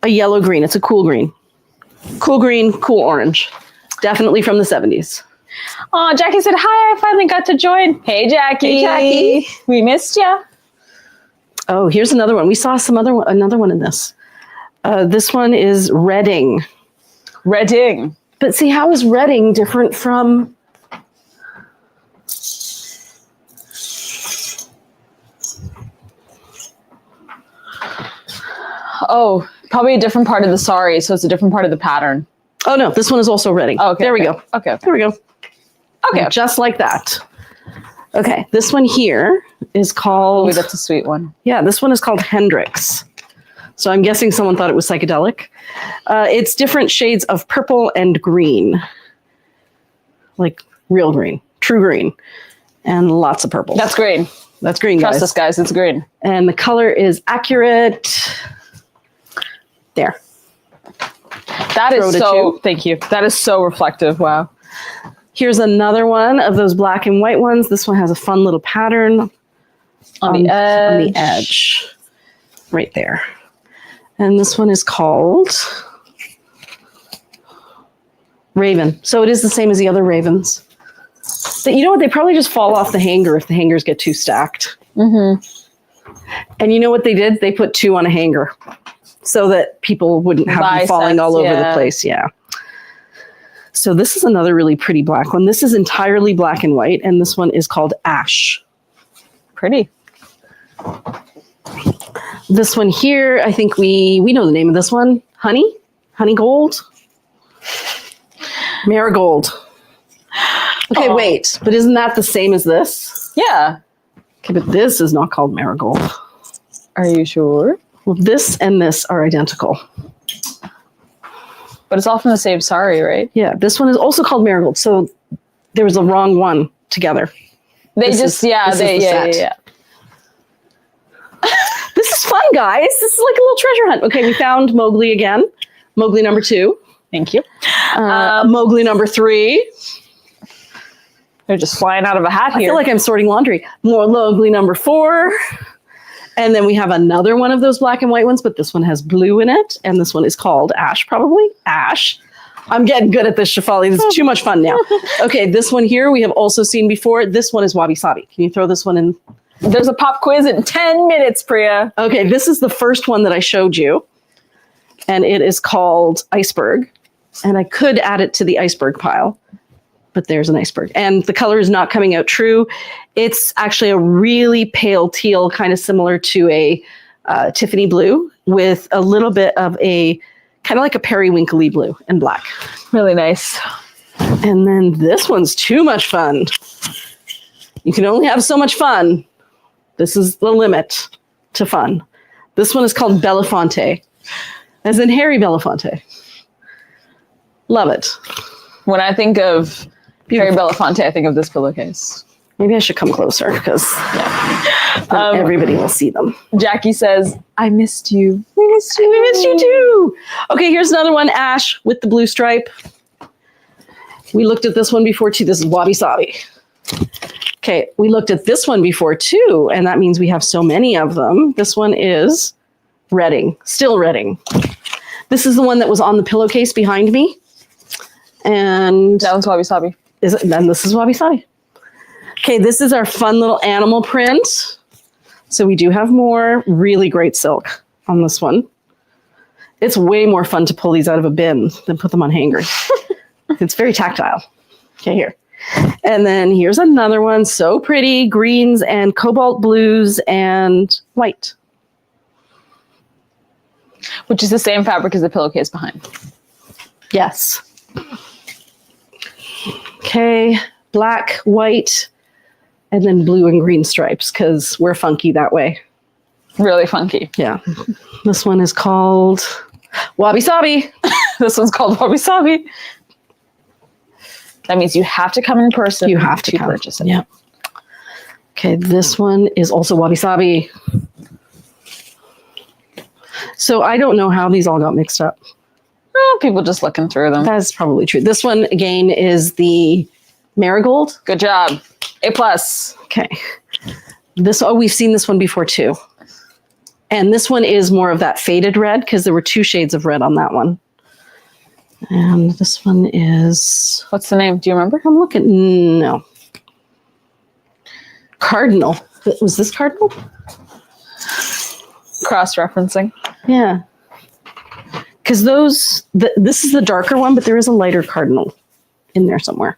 a yellow green. It's a cool green. Cool green, cool orange. Definitely from the 70s. Oh, Jackie said, hi, I finally got to join. Hey, Jackie. Hey, Jackie. We missed ya. Oh, here's another one. We saw another one in this. This one is Redding. Redding. But see, how is Redding different from... Oh, probably a different part of the sari, so it's a different part of the pattern. Oh, no, this one is also Redding. Oh, okay. There we go. Okay. There we go. Okay. Just like that. Okay, this one here is called... Oh, that's a sweet one. Yeah, this one is called Hendrix. So I'm guessing someone thought it was psychedelic. It's different shades of purple and green. Like real green, true green, and lots of purple. That's green. That's green, guys. Trust us, guys. It's green. And the color is accurate. There. That is Throw it at so, you. thank you. That is so reflective. Wow. Here's another one of those black and white ones. This one has a fun little pattern On the edge. On the edge. Right there. And this one is called Raven. So it is the same as the other ravens. But you know what? They probably just fall off the hanger if the hangers get too stacked. Mm-hmm. And you know what they did? They put 2 on a hanger so that people wouldn't have them falling all over the place. Yeah. So this is another really pretty black one. This is entirely black and white, and this one is called Ash. Pretty. This one here, I think we know the name of this one. Honey Gold? Marigold. Okay, wait, but isn't that the same as this? Yeah. Okay, but this is not called Marigold. Are you sure? Well, this and this are identical. But it's all from the same sari, right? Yeah, this one is also called Marigold, so there was a wrong one together. This is the set. yeah. This is fun, guys. This is like a little treasure hunt. Okay, we found Mowgli again. Mowgli number 2. Thank you. Mowgli number 3. They're just flying out of a hat I here. feel like I'm sorting laundry. More Mowgli number 4. And then we have another one of those black and white ones, but this one has blue in it. And this one is called Ash, probably. Ash. I'm getting good at this, Shefali. This is too much fun now. Okay, this one here we have also seen before. This one is Wabi Sabi. Can you throw this one in? There's a pop quiz in 10 minutes, Priya. Okay, this is the first one that I showed you. And it is called Iceberg. And I could add it to the iceberg pile. But there's an iceberg. And the color is not coming out true. It's actually a really pale teal, kind of similar to a Tiffany blue with a little bit of a, kind of like a periwinkly blue and black. Really nice. And then this one's too much fun. You can only have so much fun. This is the limit to fun. This one is called Belafonte, as in Harry Belafonte. Love it. When I think of Harry Belafonte, I think of this pillowcase. Maybe I should come closer because everybody will see them. Jackie says, I missed you. We missed you. We missed you too. Okay, here's another one, Ash with the blue stripe. We looked at this one before too. This is Wabi Sabi. Okay, we looked at this one before too, and that means we have so many of them. This one is Redding, still Redding. This is the one that was on the pillowcase behind me. And that one's Wabi Sabi. Then this is Wabi Sabi. Okay, this is our fun little animal print. So we do have more really great silk on this one. It's way more fun to pull these out of a bin than put them on hangers. It's very tactile. Okay, here. And then here's another one. So pretty. Greens and cobalt blues and white. Which is the same fabric as the pillowcase behind. Yes. Okay, black, white, and then blue and green stripes because we're funky that way. Really funky. Yeah. This one is called Wabi Sabi. This one's called Wabi Sabi. That means you have to come in person. You have to purchase it. Yeah. Okay, this one is also wabi-sabi. So I don't know how these all got mixed up. Well, people just looking through them. That's probably true. This one, again, is the marigold. Good job. A+. Okay. We've seen this one before, too. And this one is more of that faded red, because there were 2 shades of red on that one. And this one is... What's the name? Do you remember? I'm looking... No. Cardinal. Was this cardinal? Cross-referencing. Yeah. Because this is the darker one, but there is a lighter cardinal in there somewhere,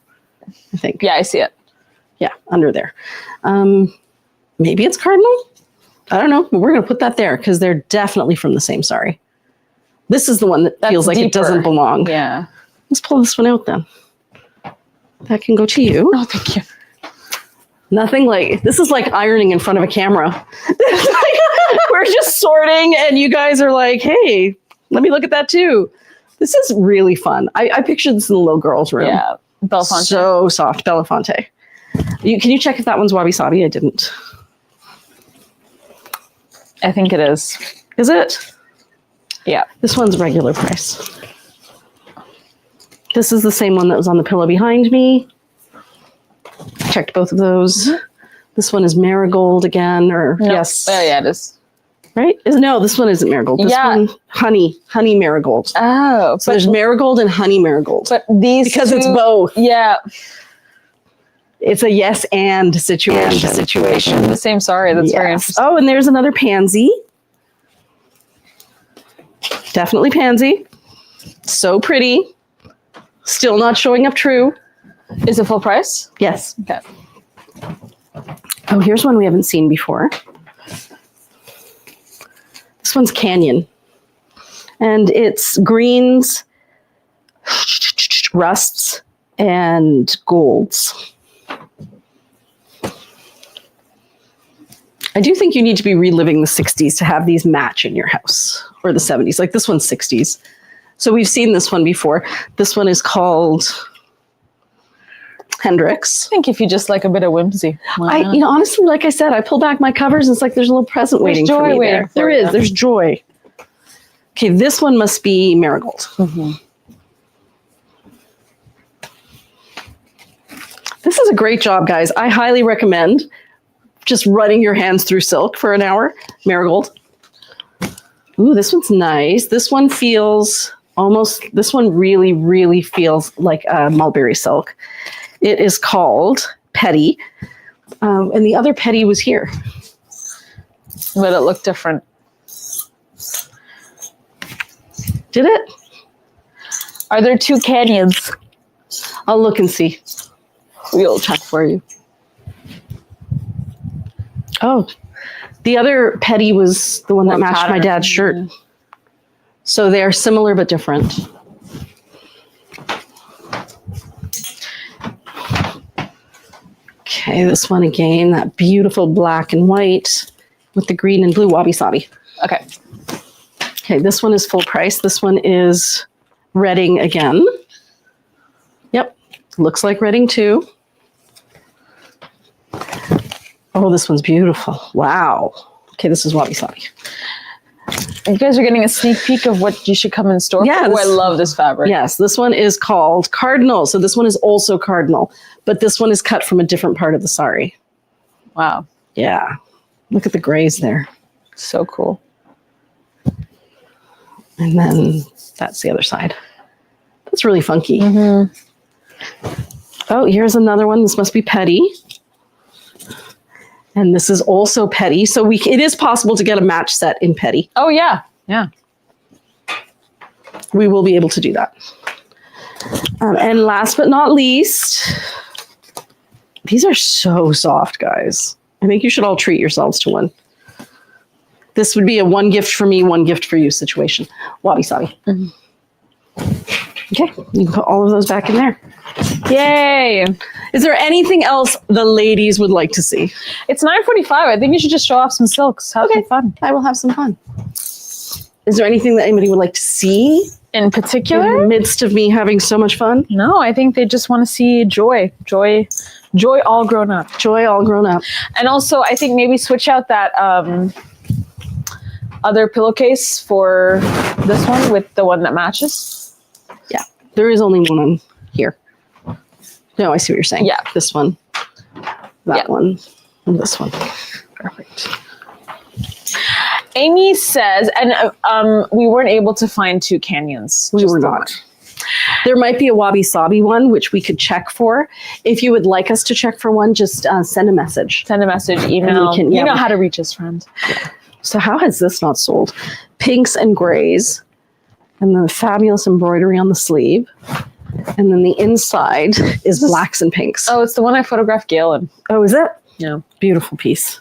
I think. Yeah, I see it. Yeah, under there. Maybe it's cardinal? I don't know. But we're going to put that there because they're definitely from the same sari. This is the one that feels like it doesn't belong. Yeah. Let's pull this one out then. That can go to you. Oh, thank you. Nothing like, this is like ironing in front of a camera. We're just sorting and you guys are like, hey, let me look at that too. This is really fun. I pictured this in the little girl's room. Yeah. Belafonte. So soft. Belafonte. Can you check if that one's wabi-sabi? I didn't. I think it is. Is it? Yeah. This one's regular price. This is the same one that was on the pillow behind me. Checked both of those. Mm-hmm. This one is marigold again, or no. yes. Oh, yeah, it is. Right? No, this one isn't marigold. This one, honey marigold. Oh. So there's marigold and honey marigold. But these because two, it's both. Yeah. It's a yes and situation. The same sari. That's very interesting. Oh, and there's another pansy. Definitely pansy. So pretty. Still not showing up true. Is it full price? Yes. Okay. Oh, here's one we haven't seen before. This one's Canyon. And it's greens, rusts, and golds. I do think you need to be reliving the 60s to have these match in your house, or the 70s. Like this one's 60s. So we've seen this one before. This one is called Hendrix. I think if you just like a bit of whimsy. Honestly, like I said, I pull back my covers and it's like there's a little present waiting for me there. There is. There's joy. Okay, this one must be marigold. Mm-hmm. This is a great job, guys. I highly recommend just running your hands through silk for an hour. Marigold. Ooh, this one's nice. This one feels this one really, really feels like a mulberry silk. It is called Petty. And the other Petty was here. But it looked different. Did it? Are there 2 canyons? I'll look and see. We'll check for you. Oh, the other Petty was the one that matched my dad's shirt. Yeah. So they are similar but different. Okay, this one again, that beautiful black and white with the green and blue wabi-sabi. Okay. Okay, this one is full price. This one is Redding again. Yep, looks like Redding too. Oh, this one's beautiful. Wow. Okay, this is wabi-sabi. You guys are getting a sneak peek of what you should come in store for. Oh, I love this fabric. Yes, this one is called Cardinal. So this one is also Cardinal, but this one is cut from a different part of the sari. Wow. Yeah. Look at the grays there. So cool. And then that's the other side. That's really funky. Mm-hmm. Oh, here's another one. This must be Petty. And this is also Petty. So it is possible to get a match set in Petty. Oh, yeah. Yeah. We will be able to do that. And last but not least, these are so soft, guys. I think you should all treat yourselves to one. This would be a one gift for me, one gift for you situation. Wabi-sabi. Mm-hmm. Okay, you can put all of those back in there. Yay! Is there anything else the ladies would like to see? It's 9:45. I think you should just show off some silks. Have some fun. I will have some fun. Is there anything that anybody would like to see? In particular? In the midst of me having so much fun? No, I think they just want to see joy. Joy Joy all grown up. Joy all grown up. And also, I think maybe switch out that other pillowcase for this one with the one that matches. Yeah, there is only one on here. No, I see what you're saying. Yeah. This one, that one, and this one. Perfect. Amy says, and we weren't able to find two canyons. We were not. There might be a Wabi Sabi one, which we could check for. If you would like us to check for one, just send a message. Send a message, email. You know how to reach us, friends. Yeah. So how has this not sold? Pinks and grays, and the fabulous embroidery on the sleeve. And then the inside is blacks and pinks. Oh, it's the one I photographed Gail in. Oh, is it? Yeah. Beautiful piece.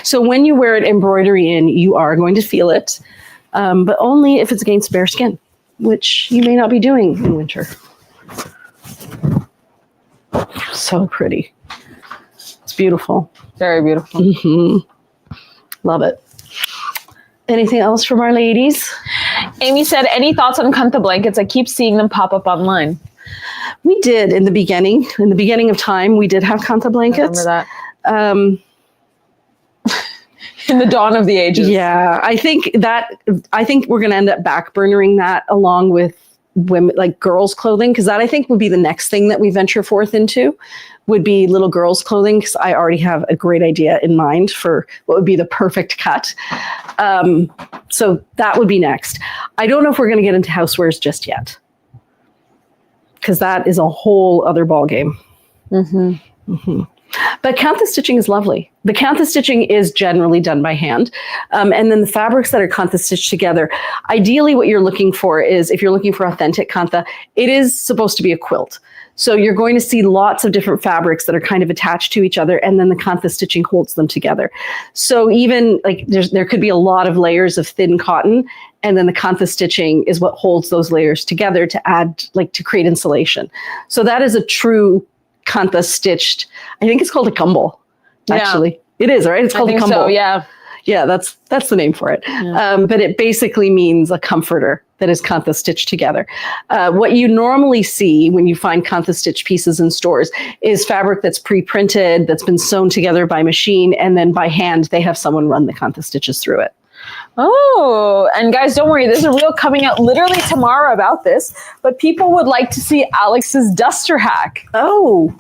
So when you wear it embroidery in, you are going to feel it, but only if it's against bare skin, which you may not be doing in winter. So pretty. It's beautiful. Very beautiful. Mm-hmm. Love it. Anything else from our ladies? Amy said, any thoughts on Kantha blankets? I keep seeing them pop up online. We did in the beginning. In the beginning of time, we did have Kantha blankets. I remember that. In the dawn of the ages. Yeah, I think we're going to end up backburnering that along with women, like girls' clothing, because that I think would be the next thing that we venture forth into, would be little girls' clothing, because I already have a great idea in mind for what would be the perfect cut. So that would be next. I don't know if we're going to get into housewares just yet, because that is a whole other ballgame. Mm-hmm. Mm-hmm. But Kantha stitching is lovely. The Kantha stitching is generally done by hand. And then the fabrics that are Kantha stitched together, ideally what you're looking for is, if you're looking for authentic Kantha, it is supposed to be a quilt. So you're going to see lots of different fabrics that are kind of attached to each other, and then the Kantha stitching holds them together. So even like there could be a lot of layers of thin cotton, and then the Kantha stitching is what holds those layers together to add, like, to create insulation. So that is a true Kantha stitched. I think it's called a cumble. Actually, it is, right? It's called a cumble. So, yeah. Yeah, that's the name for it. Yeah. But it basically means a comforter that is Kantha stitched together. What you normally see when you find Kantha stitched pieces in stores is fabric that's pre-printed, that's been sewn together by machine, and then by hand they have someone run the Kantha stitches through it. Oh, and guys, don't worry. There's a reel coming out literally tomorrow about this, but people would like to see Alex's duster hack. Oh,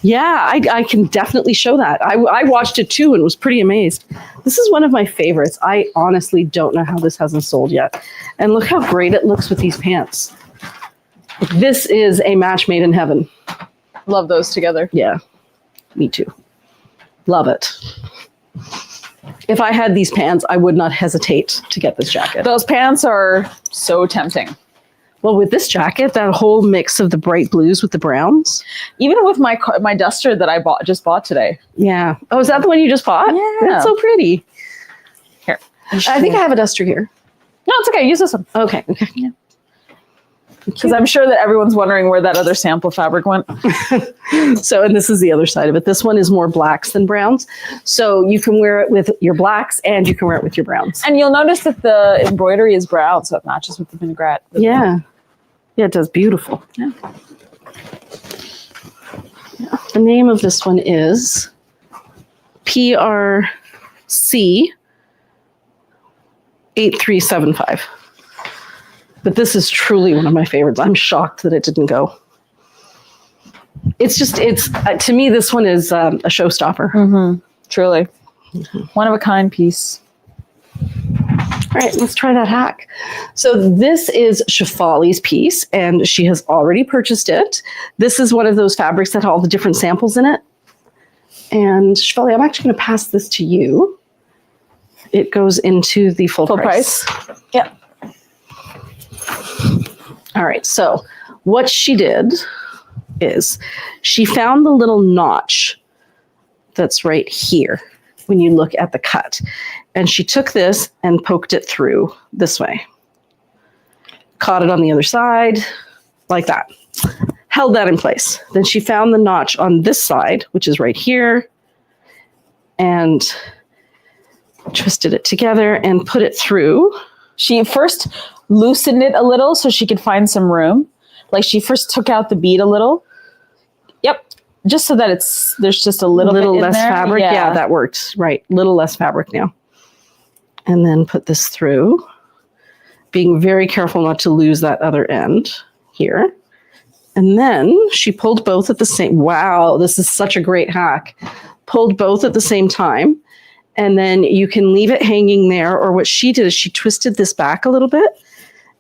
yeah, I can definitely show that. I watched it too and was pretty amazed. This is one of my favorites. I honestly don't know how this hasn't sold yet. And look how great it looks with these pants. This is a match made in heaven. Love those together. Yeah, me too. Love it. If I had these pants, I would not hesitate to get this jacket. Those pants are so tempting. Well, with this jacket, that whole mix of the bright blues with the browns. Even with my duster that I just bought today. Yeah. Oh, is that the one you just bought? Yeah. That's so pretty. Here. I think I have a duster here. No, it's okay. Use this one. Okay. Yeah. Because I'm sure that everyone's wondering where that other sample fabric went. So, and this is the other side of it. This one is more blacks than browns. So you can wear it with your blacks and you can wear it with your browns. And you'll notice that the embroidery is brown, so it matches with the vinaigrette. Yeah. Yeah, it does. Beautiful. Yeah. Yeah. The name of this one is PRC 8375. But this is truly one of my favorites. I'm shocked that it didn't go. It's to me, this one is a showstopper. Mm-hmm. Truly. Mm-hmm. One of a kind piece. All right, let's try that hack. So this is Shefali's piece, and she has already purchased it. This is one of those fabrics that have all the different samples in it. And Shefali, I'm actually going to pass this to you. It goes into the full price. Yep. All right, so what she did is she found the little notch that's right here when you look at the cut. And she took this and poked it through this way. Caught it on the other side, like that. Held that in place. Then she found the notch on this side, which is right here, and twisted it together and put it through. She first loosened it a little so she could find some room. Like she first took out the bead a little Yep. Just so that there's just a little bit in less there. fabric. Yeah, that worked. Right. Little less fabric now. And then put this through, being very careful not to lose that other end here. And then she pulled both at the same, wow, this is such a great hack. Pulled both at the same time. And then you can leave it hanging there, or what she did is she twisted this back a little bit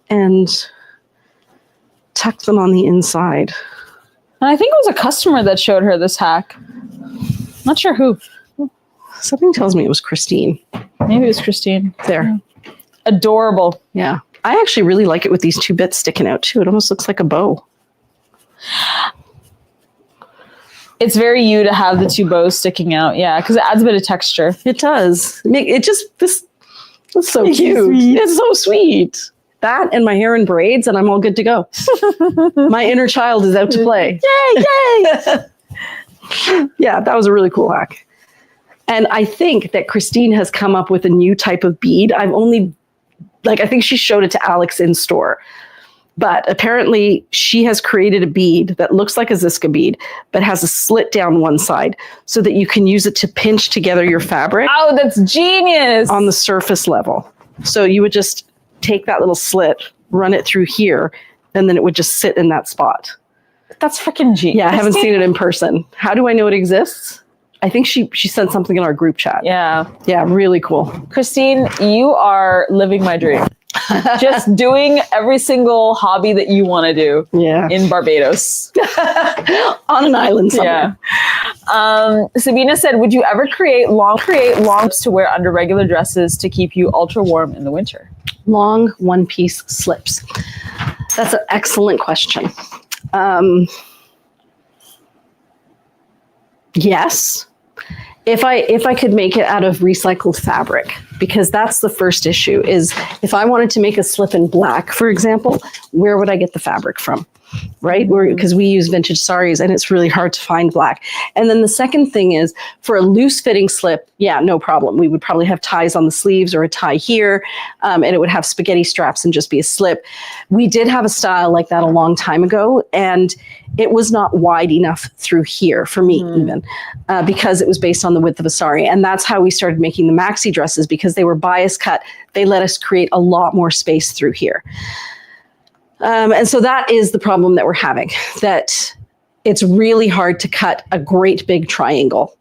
and tucked them on the inside. And I think it was a customer that showed her this hack. Not sure who. Something tells me it was Christine. Maybe it was Christine. There. Yeah. Adorable. Yeah. I actually really like it with these two bits sticking out too. It almost looks like a bow. It's very you to have the two bows sticking out. Yeah, because it adds a bit of texture. It does. This is so cute. Sweet. It's so sweet. That and my hair in braids, and I'm all good to go. My inner child is out to play. Yay, yay! Yeah, that was a really cool hack. And I think that Christine has come up with a new type of bead. I think she showed it to Alex in store. But apparently she has created a bead that looks like a Ziska bead, but has a slit down one side so that you can use it to pinch together your fabric. Oh, that's genius! On the surface level. So you would just take that little slit, run it through here, and then it would just sit in that spot. That's freaking genius. Yeah, I haven't seen it in person. How do I know it exists? I think she sent something in our group chat. Yeah. Yeah, really cool. Christine, you are living my dream. Just doing every single hobby that you want to do in Barbados. On an island somewhere. Yeah. Sabina said, would you ever create longs to wear under regular dresses to keep you ultra warm in the winter? Long one-piece slips. That's an excellent question. Yes. If I could make it out of recycled fabric, because that's the first issue, is if I wanted to make a slip in black, for example, where would I get the fabric from? Right? Because we use vintage saris and it's really hard to find black. And then the second thing is, for a loose fitting slip, yeah, no problem. We would probably have ties on the sleeves or a tie here, and it would have spaghetti straps and just be a slip. We did have a style like that a long time ago, and it was not wide enough through here for me even, because it was based on the width of a sari. And that's how we started making the maxi dresses, because they were bias cut. They let us create a lot more space through here. And so that is the problem that we're having, that it's really hard to cut a great big triangle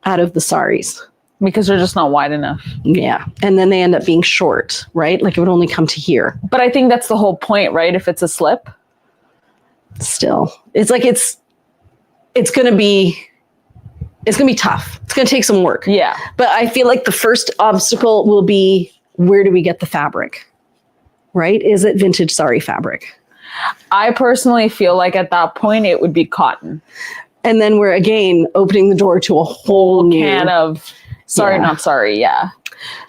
out of the saris. Because they're just not wide enough. Yeah. And then they end up being short, right? Like it would only come to here. But I think that's the whole point, right? If it's a slip. Still, it's like it's going to be tough. It's going to take some work. Yeah. But I feel like the first obstacle will be, where do we get the fabric? Right? Is it vintage sari fabric? I personally feel like at that point it would be cotton. And then we're again opening the door to a whole new can of not sorry. Yeah.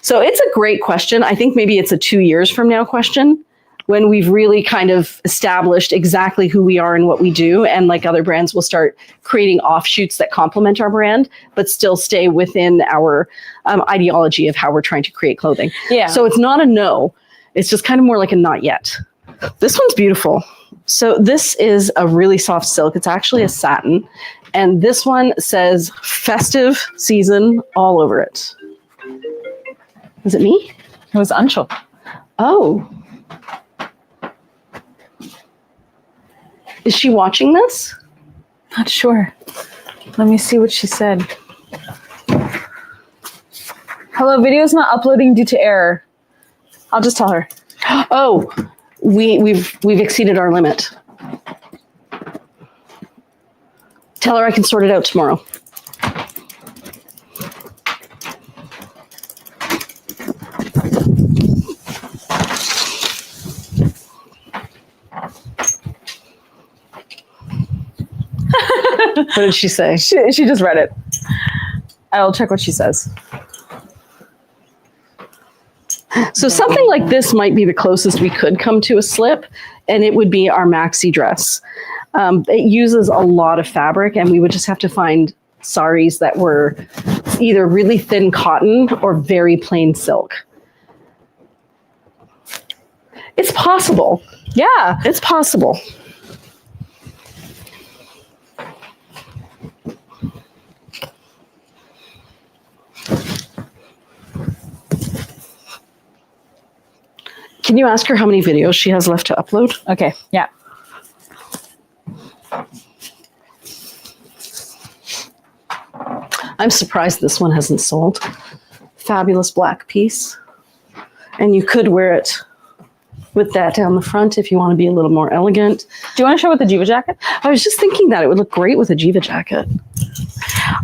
So it's a great question. I think maybe it's a 2 years from now question, when we've really kind of established exactly who we are and what we do. And like other brands, will start creating offshoots that complement our brand, but still stay within our ideology of how we're trying to create clothing. Yeah. So it's not a no. It's just kind of more like a not yet. This one's beautiful. So this is a really soft silk. It's actually a satin. And this one says festive season all over it. Is it me? It was Anshul. Oh. Is she watching this? Not sure. Let me see what she said. Hello, video's not uploading due to error. I'll just tell her. Oh, we've exceeded our limit. Tell her I can sort it out tomorrow. What did she say? She just read it. I'll check what she says. So something like this might be the closest we could come to a slip, and it would be our maxi dress. It uses a lot of fabric, and we would just have to find saris that were either really thin cotton or very plain silk. It's possible. Yeah. It's possible. Can you ask her how many videos she has left to upload? Okay, yeah. I'm surprised this one hasn't sold. Fabulous black piece. And you could wear it with that down the front if you want to be a little more elegant. Do you want to show with the Jiva jacket? I was just thinking that it would look great with a Jiva jacket.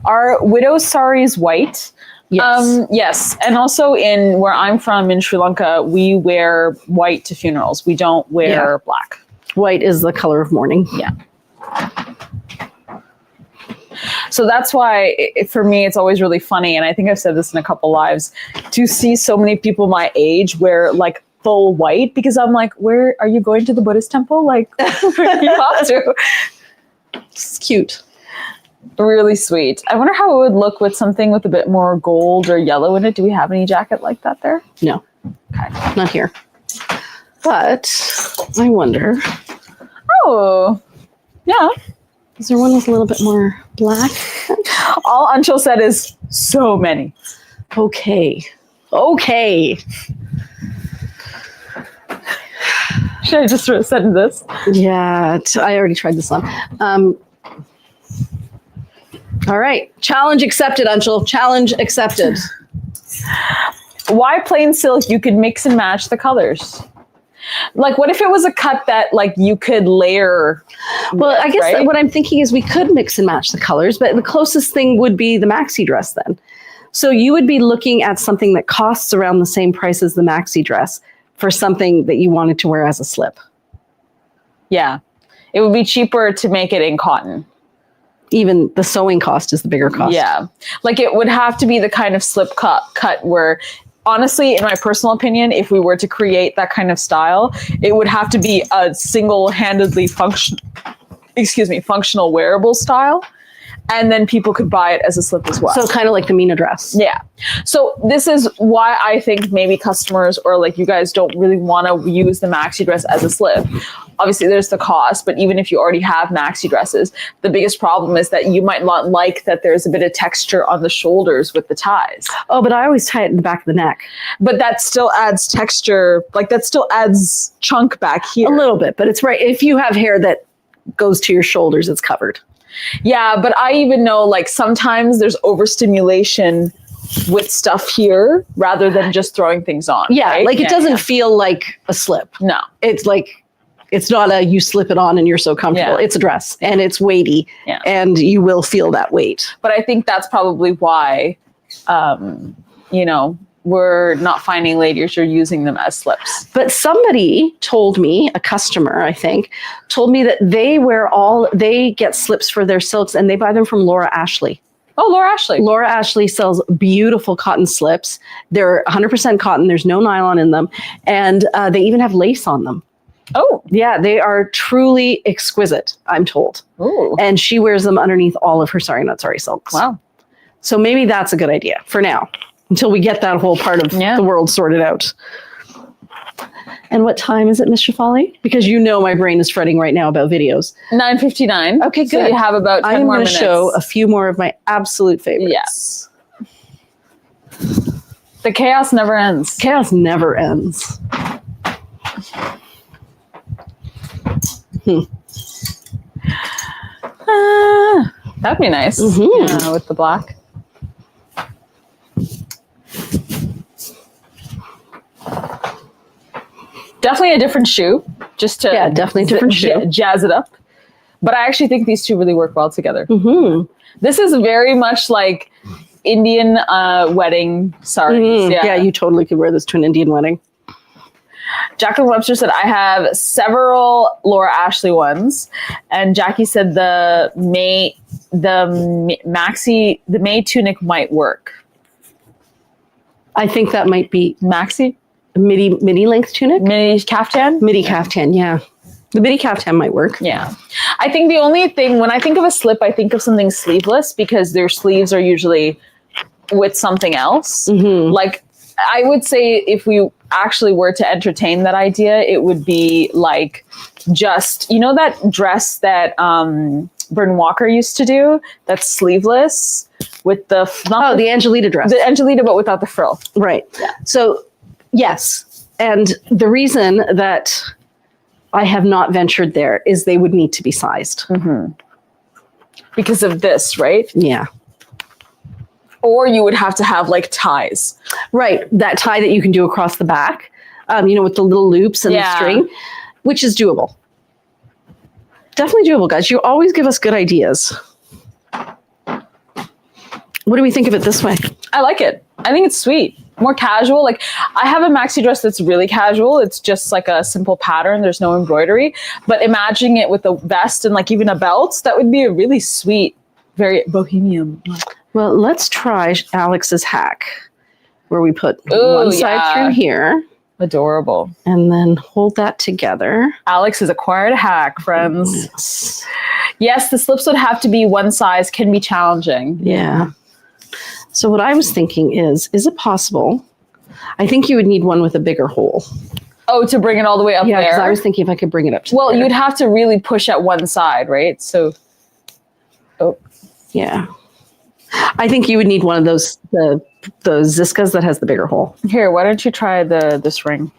Our widow saris white. Yes. Yes. And also in where I'm from in Sri Lanka, we wear white to funerals. We don't wear black. White is the color of mourning. Yeah. So that's why for me, it's always really funny. And I think I've said this in a couple lives, to see so many people my age wear like full white, because I'm like, where are you going to the Buddhist temple? Like, you have to. It's cute. Really sweet. I wonder how it would look with something with a bit more gold or yellow in it. Do we have any jacket like that there? No. Okay. Not here. But I wonder, Oh, yeah. is there one with a little bit more black? All Anshul said is so many. Okay. Okay. Should I just send this? Yeah, I already tried this on. All right. Challenge accepted, Anshul. Challenge accepted. Why plain silk? You could mix and match the colors. Like, what if it was a cut that, like, you could layer? Well, I guess right? what I'm thinking is we could mix and match the colors, but the closest thing would be the maxi dress then. So you would be looking at something that costs around the same price as the maxi dress for something that you wanted to wear as a slip. Yeah. It would be cheaper to make it in cotton. Even the sewing cost is the bigger cost. Yeah. Like, it would have to be the kind of slip cut where, honestly, in my personal opinion, if we were to create that kind of style, it would have to be a single-handedly functional wearable style. And then people could buy it as a slip as well. So kind of like the Mina dress. Yeah. So this is why I think maybe customers or like you guys don't really want to use the maxi dress as a slip. Obviously there's the cost, but even if you already have maxi dresses, the biggest problem is that you might not like that there's a bit of texture on the shoulders with the ties. Oh, but I always tie it in the back of the neck. But that still adds texture, like that still adds chunk back here. A little bit, but it's right. If you have hair that goes to your shoulders, it's covered. Yeah, but I even know like sometimes there's overstimulation with stuff here rather than just throwing things on. Yeah, right? like it doesn't feel like a slip. No. It's like, it's not a you slip it on and you're so comfortable. Yeah. It's a dress and it's weighty and you will feel that weight. But I think that's probably why, we're not finding ladies are using them as slips. But somebody told me, a customer, I think, told me that they get slips for their silks and they buy them from Laura Ashley. Oh, Laura Ashley. Laura Ashley sells beautiful cotton slips. They're 100% cotton. There's no nylon in them. And they even have lace on them. Oh. Yeah, they are truly exquisite, I'm told. Ooh. And she wears them underneath all of her Sorry Not Sorry silks. Wow. So maybe that's a good idea for now, until we get that whole part of the world sorted out. And what time is it, Miss Shafali? Because you know my brain is fretting right now about videos. 9:59. Okay, good. So you have about 10 I'm more going minutes. to show a few more of my absolute favorites. Yes. The chaos never ends. Chaos never ends. That'd be nice. Mm-hmm. Yeah, with the black. Definitely a different shoe, just to definitely a different shoe. Jazz it up. But I actually think these two really work well together. Mm-hmm. This is very much like Indian wedding saris. Mm-hmm. Yeah, you totally could wear this to an Indian wedding. Jacqueline Webster said, I have several Laura Ashley ones. And Jackie said the May tunic might work. I think that might be Maxi? midi length tunic? Midi caftan? Midi caftan, yeah. The midi caftan might work. Yeah. I think the only thing, when I think of a slip, I think of something sleeveless because their sleeves are usually with something else. Mm-hmm. Like, I would say if we actually were to entertain that idea, it would be like just, you know, that dress that Bern Walker used to do that's sleeveless with the... the Angelita dress. The Angelita, but without the frill. Right. Yeah. So, yes, And the reason that I have not ventured there is they would need to be sized. Because of this, right? Yeah. Or you would have to have like ties. Right. That tie that you can do across the back, with the little loops and the string, which is doable. Definitely doable, guys. You always give us good ideas. What do we think of it this way? I like it. I think it's sweet. More casual. Like, I have a maxi dress that's really casual. It's just like a simple pattern. There's no embroidery. But imagining it with a vest and like even a belt, that would be a really sweet, very bohemian. Well, let's try Alex's hack, where we put one side through here. Adorable. And then hold that together. Alex has acquired a hack, friends. Yes. Yes, the slips would have to be one size, can be challenging. Yeah. So what I was thinking is it possible? I think you would need one with a bigger hole. Oh, to bring it all the way up there? Yeah, because I was thinking if I could bring it up to there. You'd have to really push at one side, right? So, yeah. I think you would need one of those, the Ziskas that has the bigger hole. Here, why don't you try this ring?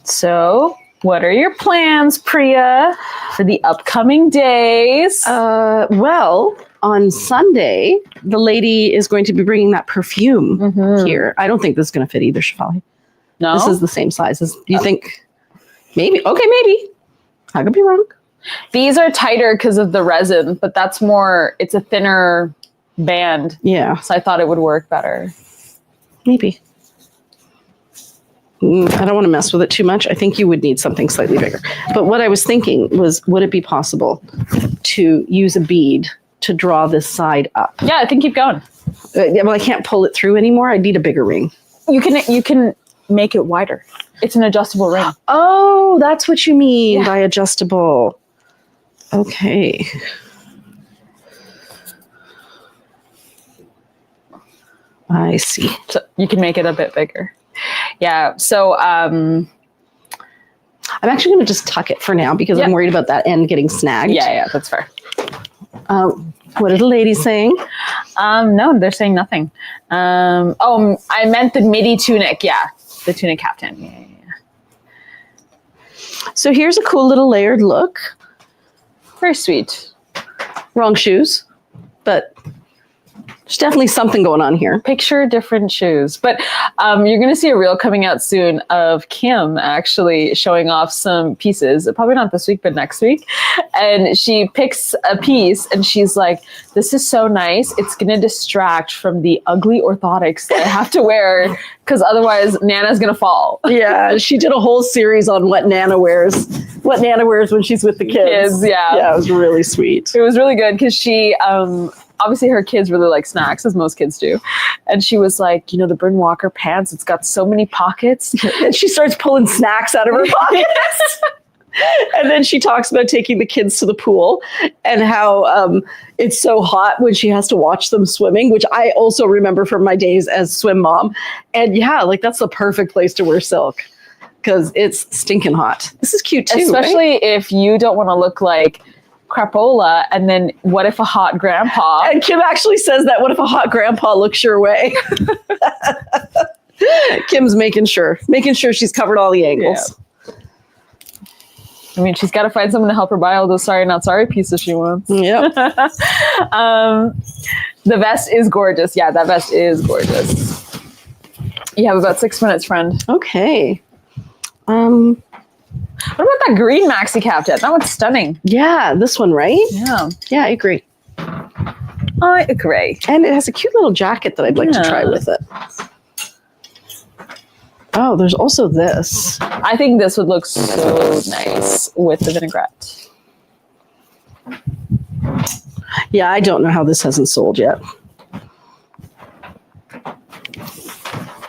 So, what are your plans, Priya, for the upcoming days? Well, on Sunday, the lady is going to be bringing that perfume here. I don't think this is going to fit either, Shefali. No? This is the same size. You think maybe? Okay, maybe. I could be wrong. These are tighter because of the resin, but that's more, it's a thinner band. Yeah. So I thought it would work better. Maybe. I don't want to mess with it too much. I think you would need something slightly bigger. But what I was thinking was, would it be possible to use a bead to draw this side up? Yeah, I think keep going. Well, I can't pull it through anymore. I need a bigger ring. You can make it wider. It's an adjustable ring. Oh, that's what you mean by adjustable. Okay. I see. So you can make it a bit bigger. Yeah. So I'm actually going to just tuck it for now because I'm worried about that end getting snagged. Yeah, that's fair. What are the ladies saying? No, they're saying nothing. I meant the midi tunic. Yeah, the tunic caftan. Yeah. So here's a cool little layered look. Very sweet. Wrong shoes, but there's definitely something going on here. Picture different shoes. But you're going to see a reel coming out soon of Kim actually showing off some pieces. Probably not this week, but next week. And she picks a piece and she's like, this is so nice. It's going to distract from the ugly orthotics that I have to wear because otherwise Nana's going to fall. Yeah, she did a whole series on what Nana wears when she's with the kids. Yeah, it was really sweet. It was really good because she... obviously her kids really like snacks, as most kids do. And she was like, the Bryn Walker pants, it's got so many pockets. And she starts pulling snacks out of her pockets. And then she talks about taking the kids to the pool and how it's so hot when she has to watch them swimming, which I also remember from my days as swim mom. And that's the perfect place to wear silk because it's stinking hot. This is cute too, especially if you don't want to look like crapola, and then what if a hot grandpa? And Kim actually says that, what if a hot grandpa looks your way? Kim's making sure she's covered all the angles. Yeah. I mean, she's got to find someone to help her buy all those sorry not sorry pieces she wants. Yep. The vest is gorgeous. Yeah, that vest is gorgeous. You have about 6 minutes, friend. Okay. What about that green maxi caftan? That one's stunning. Yeah, this one, right? Yeah, I agree. I agree. And it has a cute little jacket that I'd like to try with it. Oh, there's also this. I think this would look so nice with the vinaigrette. Yeah, I don't know how this hasn't sold yet.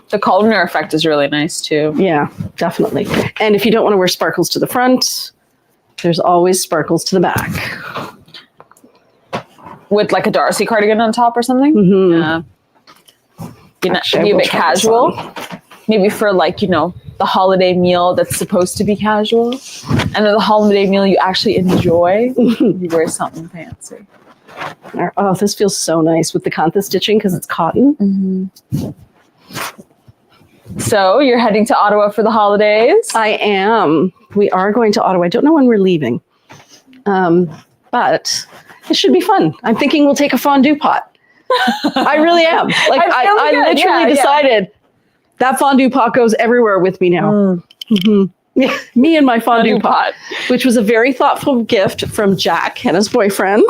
The columnar effect is really nice too. Yeah, definitely. And if you don't want to wear sparkles to the front, there's always sparkles to the back. With like a Darcy cardigan on top or something? Mm-hmm. Yeah. Be a bit casual. Maybe for the holiday meal that's supposed to be casual. And then the holiday meal you actually enjoy, you wear something fancy. Oh, this feels so nice with the kantha stitching because it's cotton. So you're heading to Ottawa for the holidays? I am. We are going to Ottawa. I don't know when we're leaving, but it should be fun. I'm thinking we'll take a fondue pot. I really am. Like I literally decided that fondue pot goes everywhere with me now. Me and my fondue pot, which was a very thoughtful gift from Jack, Hannah's boyfriend.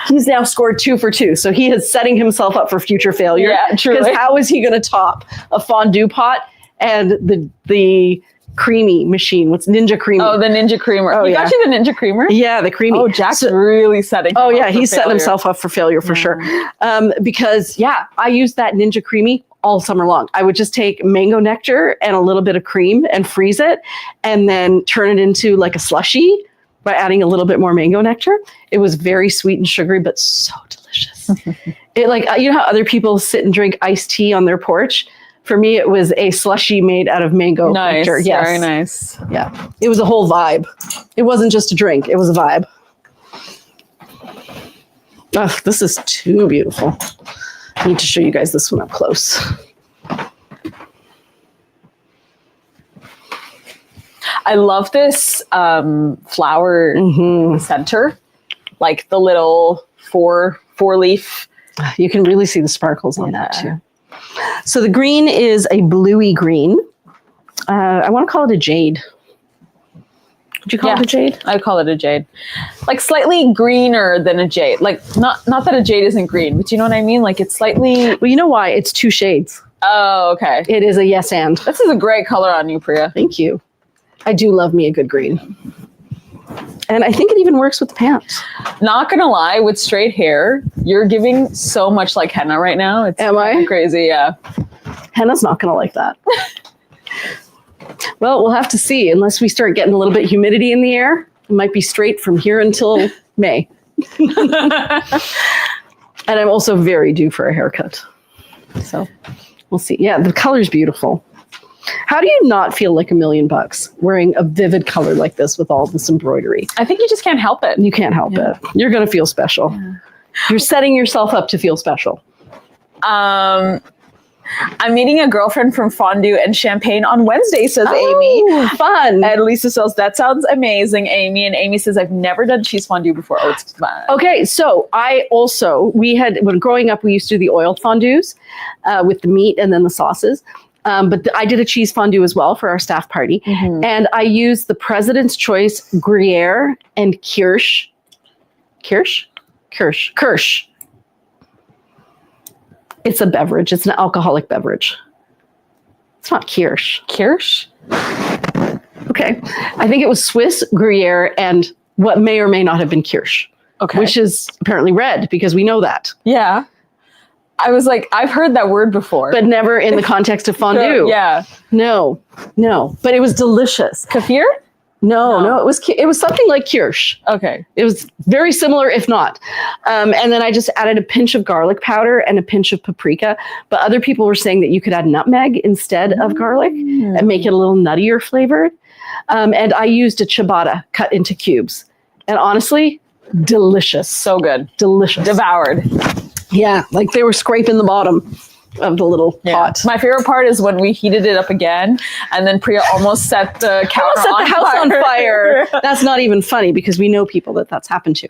He's now scored 2 for 2, so he is setting himself up for future failure. Yeah, truly. Because how is he going to top a fondue pot and the creamy machine? What's Ninja Creamer? Oh, the Ninja Creamer. Oh, Got you the Ninja Creamer? Yeah, the creamy. Oh, Jack's really setting. Oh yeah, he's setting himself up for failure for sure. Because I used that Ninja Creamy all summer long. I would just take mango nectar and a little bit of cream and freeze it, and then turn it into like a slushie by adding a little bit more mango nectar. It was very sweet and sugary, but so delicious. It like, you know how other people sit and drink iced tea on their porch? For me, it was a slushie made out of mango nectar. Yes. Very nice. Yeah, it was a whole vibe. It wasn't just a drink, it was a vibe. Oh, this is too beautiful. I need to show you guys this one up close. I love this flower center, like the little four leaf. You can really see the sparkles on that too. So the green is a bluey green. I want to call it a jade. Would you call it a jade? I'd call it a jade. Like slightly greener than a jade. Like not that a jade isn't green, but you know what I mean? Like it's slightly... Well, you know why? It's 2 shades. Oh, okay. It is a yes and. This is a great color on you, Priya. Thank you. I do love me a good green. And I think it even works with the pants. Not gonna lie, with straight hair, you're giving so much like henna right now. It's Am I? Crazy, yeah. Henna's not gonna like that. Well, we'll have to see. Unless we start getting a little bit humidity in the air, it might be straight from here until May. And I'm also very due for a haircut. So we'll see. Yeah, the color's beautiful. How do you not feel like $1,000,000 wearing a vivid color like this with all this embroidery? I think you just can't help it. You can't help it. You're going to feel special. Yeah. You're setting yourself up to feel special. I'm meeting a girlfriend from Fondue and Champagne on Wednesday, says Amy. Fun. And Lisa says, that sounds amazing, Amy. And Amy says, I've never done cheese fondue before. Oh, it's fun. Okay, so when growing up, we used to do the oil fondues with the meat and then the sauces. But I did a cheese fondue as well for our staff party. And I used the President's Choice Gruyere and Kirsch. Kirsch. It's a beverage. It's an alcoholic beverage. It's not Kirsch. Kirsch? Okay. I think it was Swiss, Gruyere, and what may or may not have been Kirsch. Okay. Which is apparently red because we know that. Yeah. I was like, I've heard that word before. But never in the context of fondue. Yeah. No. But it was delicious. Kefir? No, it was something like Kirsch. Okay. It was very similar, if not. And then I just added a pinch of garlic powder and a pinch of paprika. But other people were saying that you could add nutmeg instead of garlic and make it a little nuttier flavored. And I used a ciabatta cut into cubes. And honestly, delicious. So good. Delicious. Devoured. Yeah, like they were scraping the bottom of the little pot. My favorite part is when we heated it up again, and then Priya almost set the house on fire. That's not even funny because we know people that's happened to.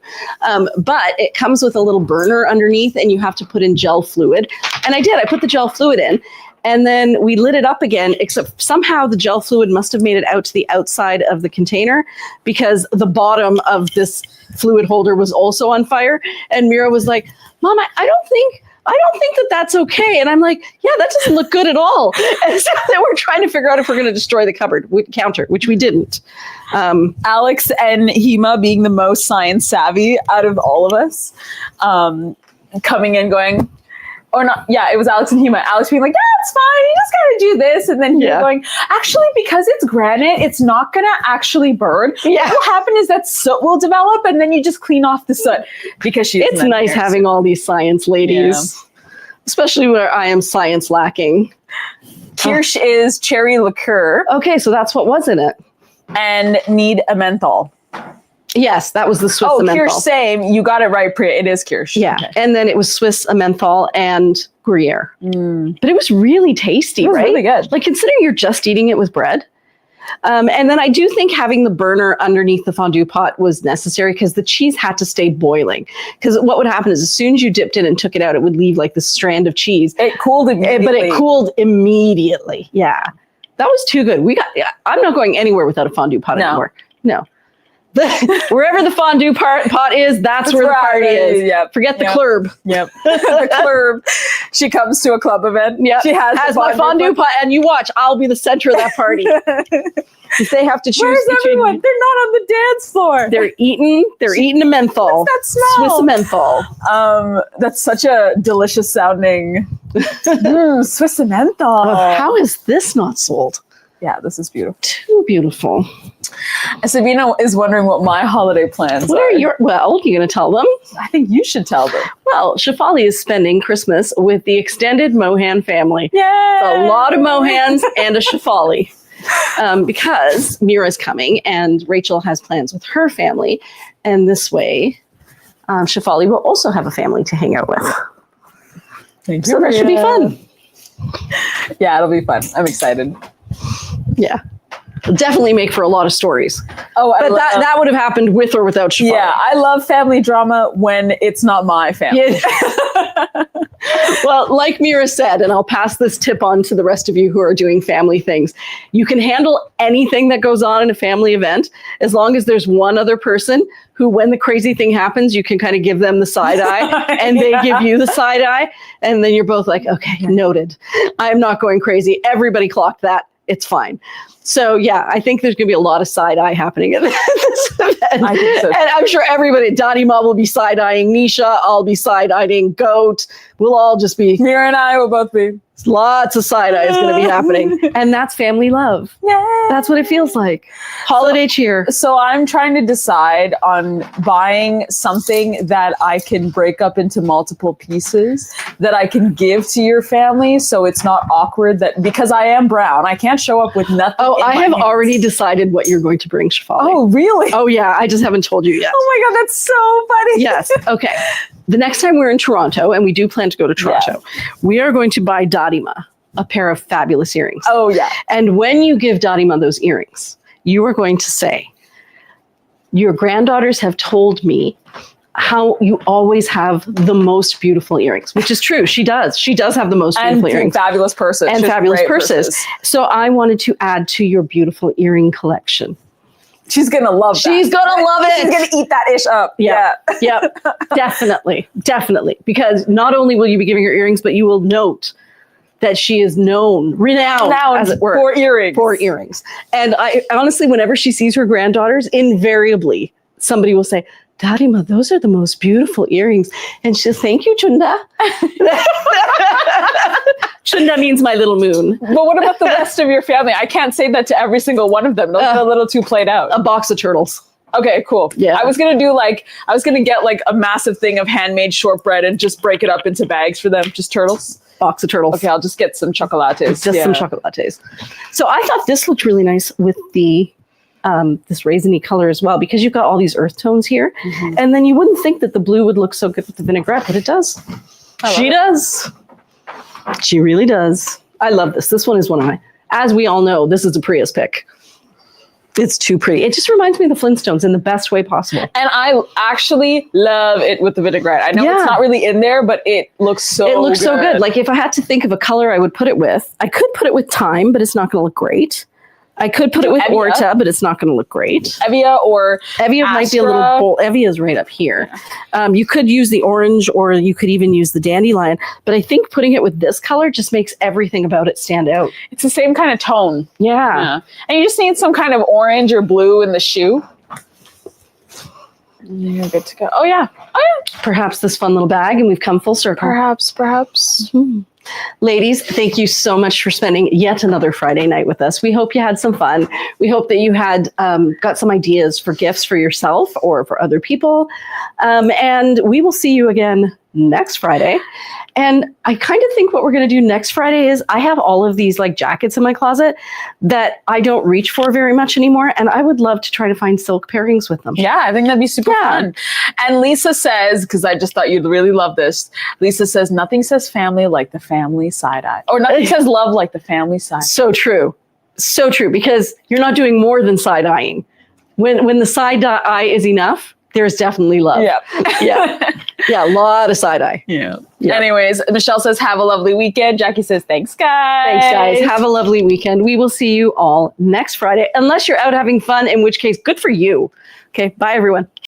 But it comes with a little burner underneath, and you have to put in gel fluid. And I did. I put the gel fluid in, and then we lit it up again. Except somehow the gel fluid must have made it out to the outside of the container because the bottom of this fluid holder was also on fire. And Mira was like, "Mom, I don't think that's okay." And I'm like, "Yeah, that doesn't look good at all." And so then we're trying to figure out if we're going to destroy the counter, which we didn't. Alex and Hema being the most science savvy out of all of us, coming in going, or not, yeah, it was Alex and Hema. Alex being like, "Yeah, it's fine. You just got to do this." And then Hema going, "Actually, because it's granite, it's not going to actually burn. Yeah. What will happen is that soot will develop, and then you just clean off the soot." Because she's It's nice having all these science ladies, especially where I am science lacking. Kirsch is cherry liqueur. Okay, so that's what was in it. And need a menthol. Yes, that was the Swiss Oh, Emmenthal. Kirsch, same. You got it right, Priya. It is Kirsch. Yeah, Okay. and then it was Swiss Emmenthal and Gruyere. But it was really tasty, It was right? really good. Like considering you're just eating it with bread. And then I do think having the burner underneath the fondue pot was necessary because the cheese had to stay boiling. Because what would happen is as soon as you dipped in and took it out, it would leave like this strand of cheese. It cooled immediately. But it cooled immediately. Yeah. That was too good. I'm not going anywhere without a fondue pot anymore. No. Wherever the fondue pot is, that's where the party is. Yep. Forget the club. Yep. The club. She comes to a club event. Yep. She has my fondue pot, and you watch. I'll be the center of that party. If they have to choose, where's everyone? They're not on the dance floor. They're eating a menthol. What's that smell? Swiss menthol. That's such a delicious sounding Swiss menthol. How is this not sold? Yeah, this is beautiful. Too beautiful. Sabina is wondering what my holiday plans are. You're going to tell them? I think you should tell them. Well, Shefali is spending Christmas with the extended Mohan family. Yay! A lot of Mohans and a Shefali. Because Mira's coming and Rachel has plans with her family. And this way, Shefali will also have a family to hang out with. Thank So you, that should be fun. Yeah, it'll be fun. I'm excited. Yeah. It'll definitely make for a lot of stories. Oh, But that would have happened with or without Shefali. yeah, I love family drama when it's not my family. Yeah. Well, like Mira said, and I'll pass this tip on to the rest of you who are doing family things, you can handle anything that goes on in a family event as long as there's one other person who, when the crazy thing happens, you can kind of give them the side eye and they give you the side eye. And then you're both like, okay, noted. I'm not going crazy. Everybody clocked that. It's fine. So yeah, I think there's going to be a lot of side eye happening at this event. I think so. And I'm sure everybody, Dottie Ma will be side eyeing Nisha. I'll be side eyeing Goat. We'll all just be. Mira and I will both be. Lots of side eye is going to be happening. And that's family love. Yay! That's what it feels like. Holiday cheer. So I'm trying to decide on buying something that I can break up into multiple pieces that I can give to your family so it's not awkward that because I am brown, I can't show up with nothing. Oh, in I my have hands. already decided what you're going to bring, Shefali. Oh, really? Oh, yeah. I just haven't told you yet. Oh my God, that's so funny. Yes. Okay. The next time we're in Toronto, and we do plan to go to Toronto, we are going to buy Dottima a pair of fabulous earrings. Oh, yeah. And when you give Dottima those earrings, you are going to say, your granddaughters have told me how you always have the most beautiful earrings, which is true. She does. She does have the most beautiful earrings. Fabulous purses. And She has fabulous great purses. So I wanted to add to your beautiful earring collection. She's going to love that. She's going to love it. She's going to eat that ish up. Yeah. Yep. Definitely. Definitely. Because not only will you be giving her earrings, but you will note that she is renowned, as it were. For earrings. For earrings. And I honestly, whenever she sees her granddaughters, invariably somebody will say, Dadima, those are the most beautiful earrings. And she'll thank you, Chunda. Chunda means my little moon. But what about the rest of your family? I can't say that to every single one of them. Those are a little too played out. A box of turtles. Okay, cool. Yeah. I was going to get like a massive thing of handmade shortbread and just break it up into bags for them. Just turtles. Box of turtles. Okay, I'll just get some chocolates. Just some chocolates. So I thought this looked really nice with the this raisiny color as well, because you've got all these earth tones here. Mm-hmm. And then you wouldn't think that the blue would look so good with the vinaigrette, but it does. She does. She really does. I love this. This one is one of my, as we all know, this is a Priya's pick. It's too pretty. It just reminds me of the Flintstones in the best way possible. And I actually love it with the vinaigrette. I know it's not really in there, but it looks so good. It looks so good. Like if I had to think of a color I would put it with, I could put it with thyme, but it's not going to look great. I could put it with Evia. Orta, but it's not going to look great. Evia or Evia might be a little bold. Evia's right up here. Yeah. You could use the orange, or you could even use the dandelion. But I think putting it with this color just makes everything about it stand out. It's the same kind of tone. Yeah. And you just need some kind of orange or blue in the shoe. You're good to go. Oh, yeah. Perhaps this fun little bag, and we've come full circle. Perhaps. Mm-hmm. Ladies, thank you so much for spending yet another Friday night with us. We hope you had some fun. We hope that you had got some ideas for gifts for yourself or for other people. And we will see you again next Friday. And I kind of think what we're going to do next Friday is I have all of these like jackets in my closet that I don't reach for very much anymore. And I would love to try to find silk pairings with them. Yeah, I think that'd be super fun. And Lisa says, because I just thought you'd really love this, Lisa says, nothing says family like the family side-eye. Or nothing says love like the family side. So true. So true. Because you're not doing more than side-eyeing. When the side-eye is enough, there's definitely love. Yeah. Yeah, a lot of side-eye. Yeah. Anyways, Michelle says, have a lovely weekend. Jackie says, thanks, guys. Thanks, guys. Have a lovely weekend. We will see you all next Friday, unless you're out having fun, in which case, good for you. Okay, bye, everyone.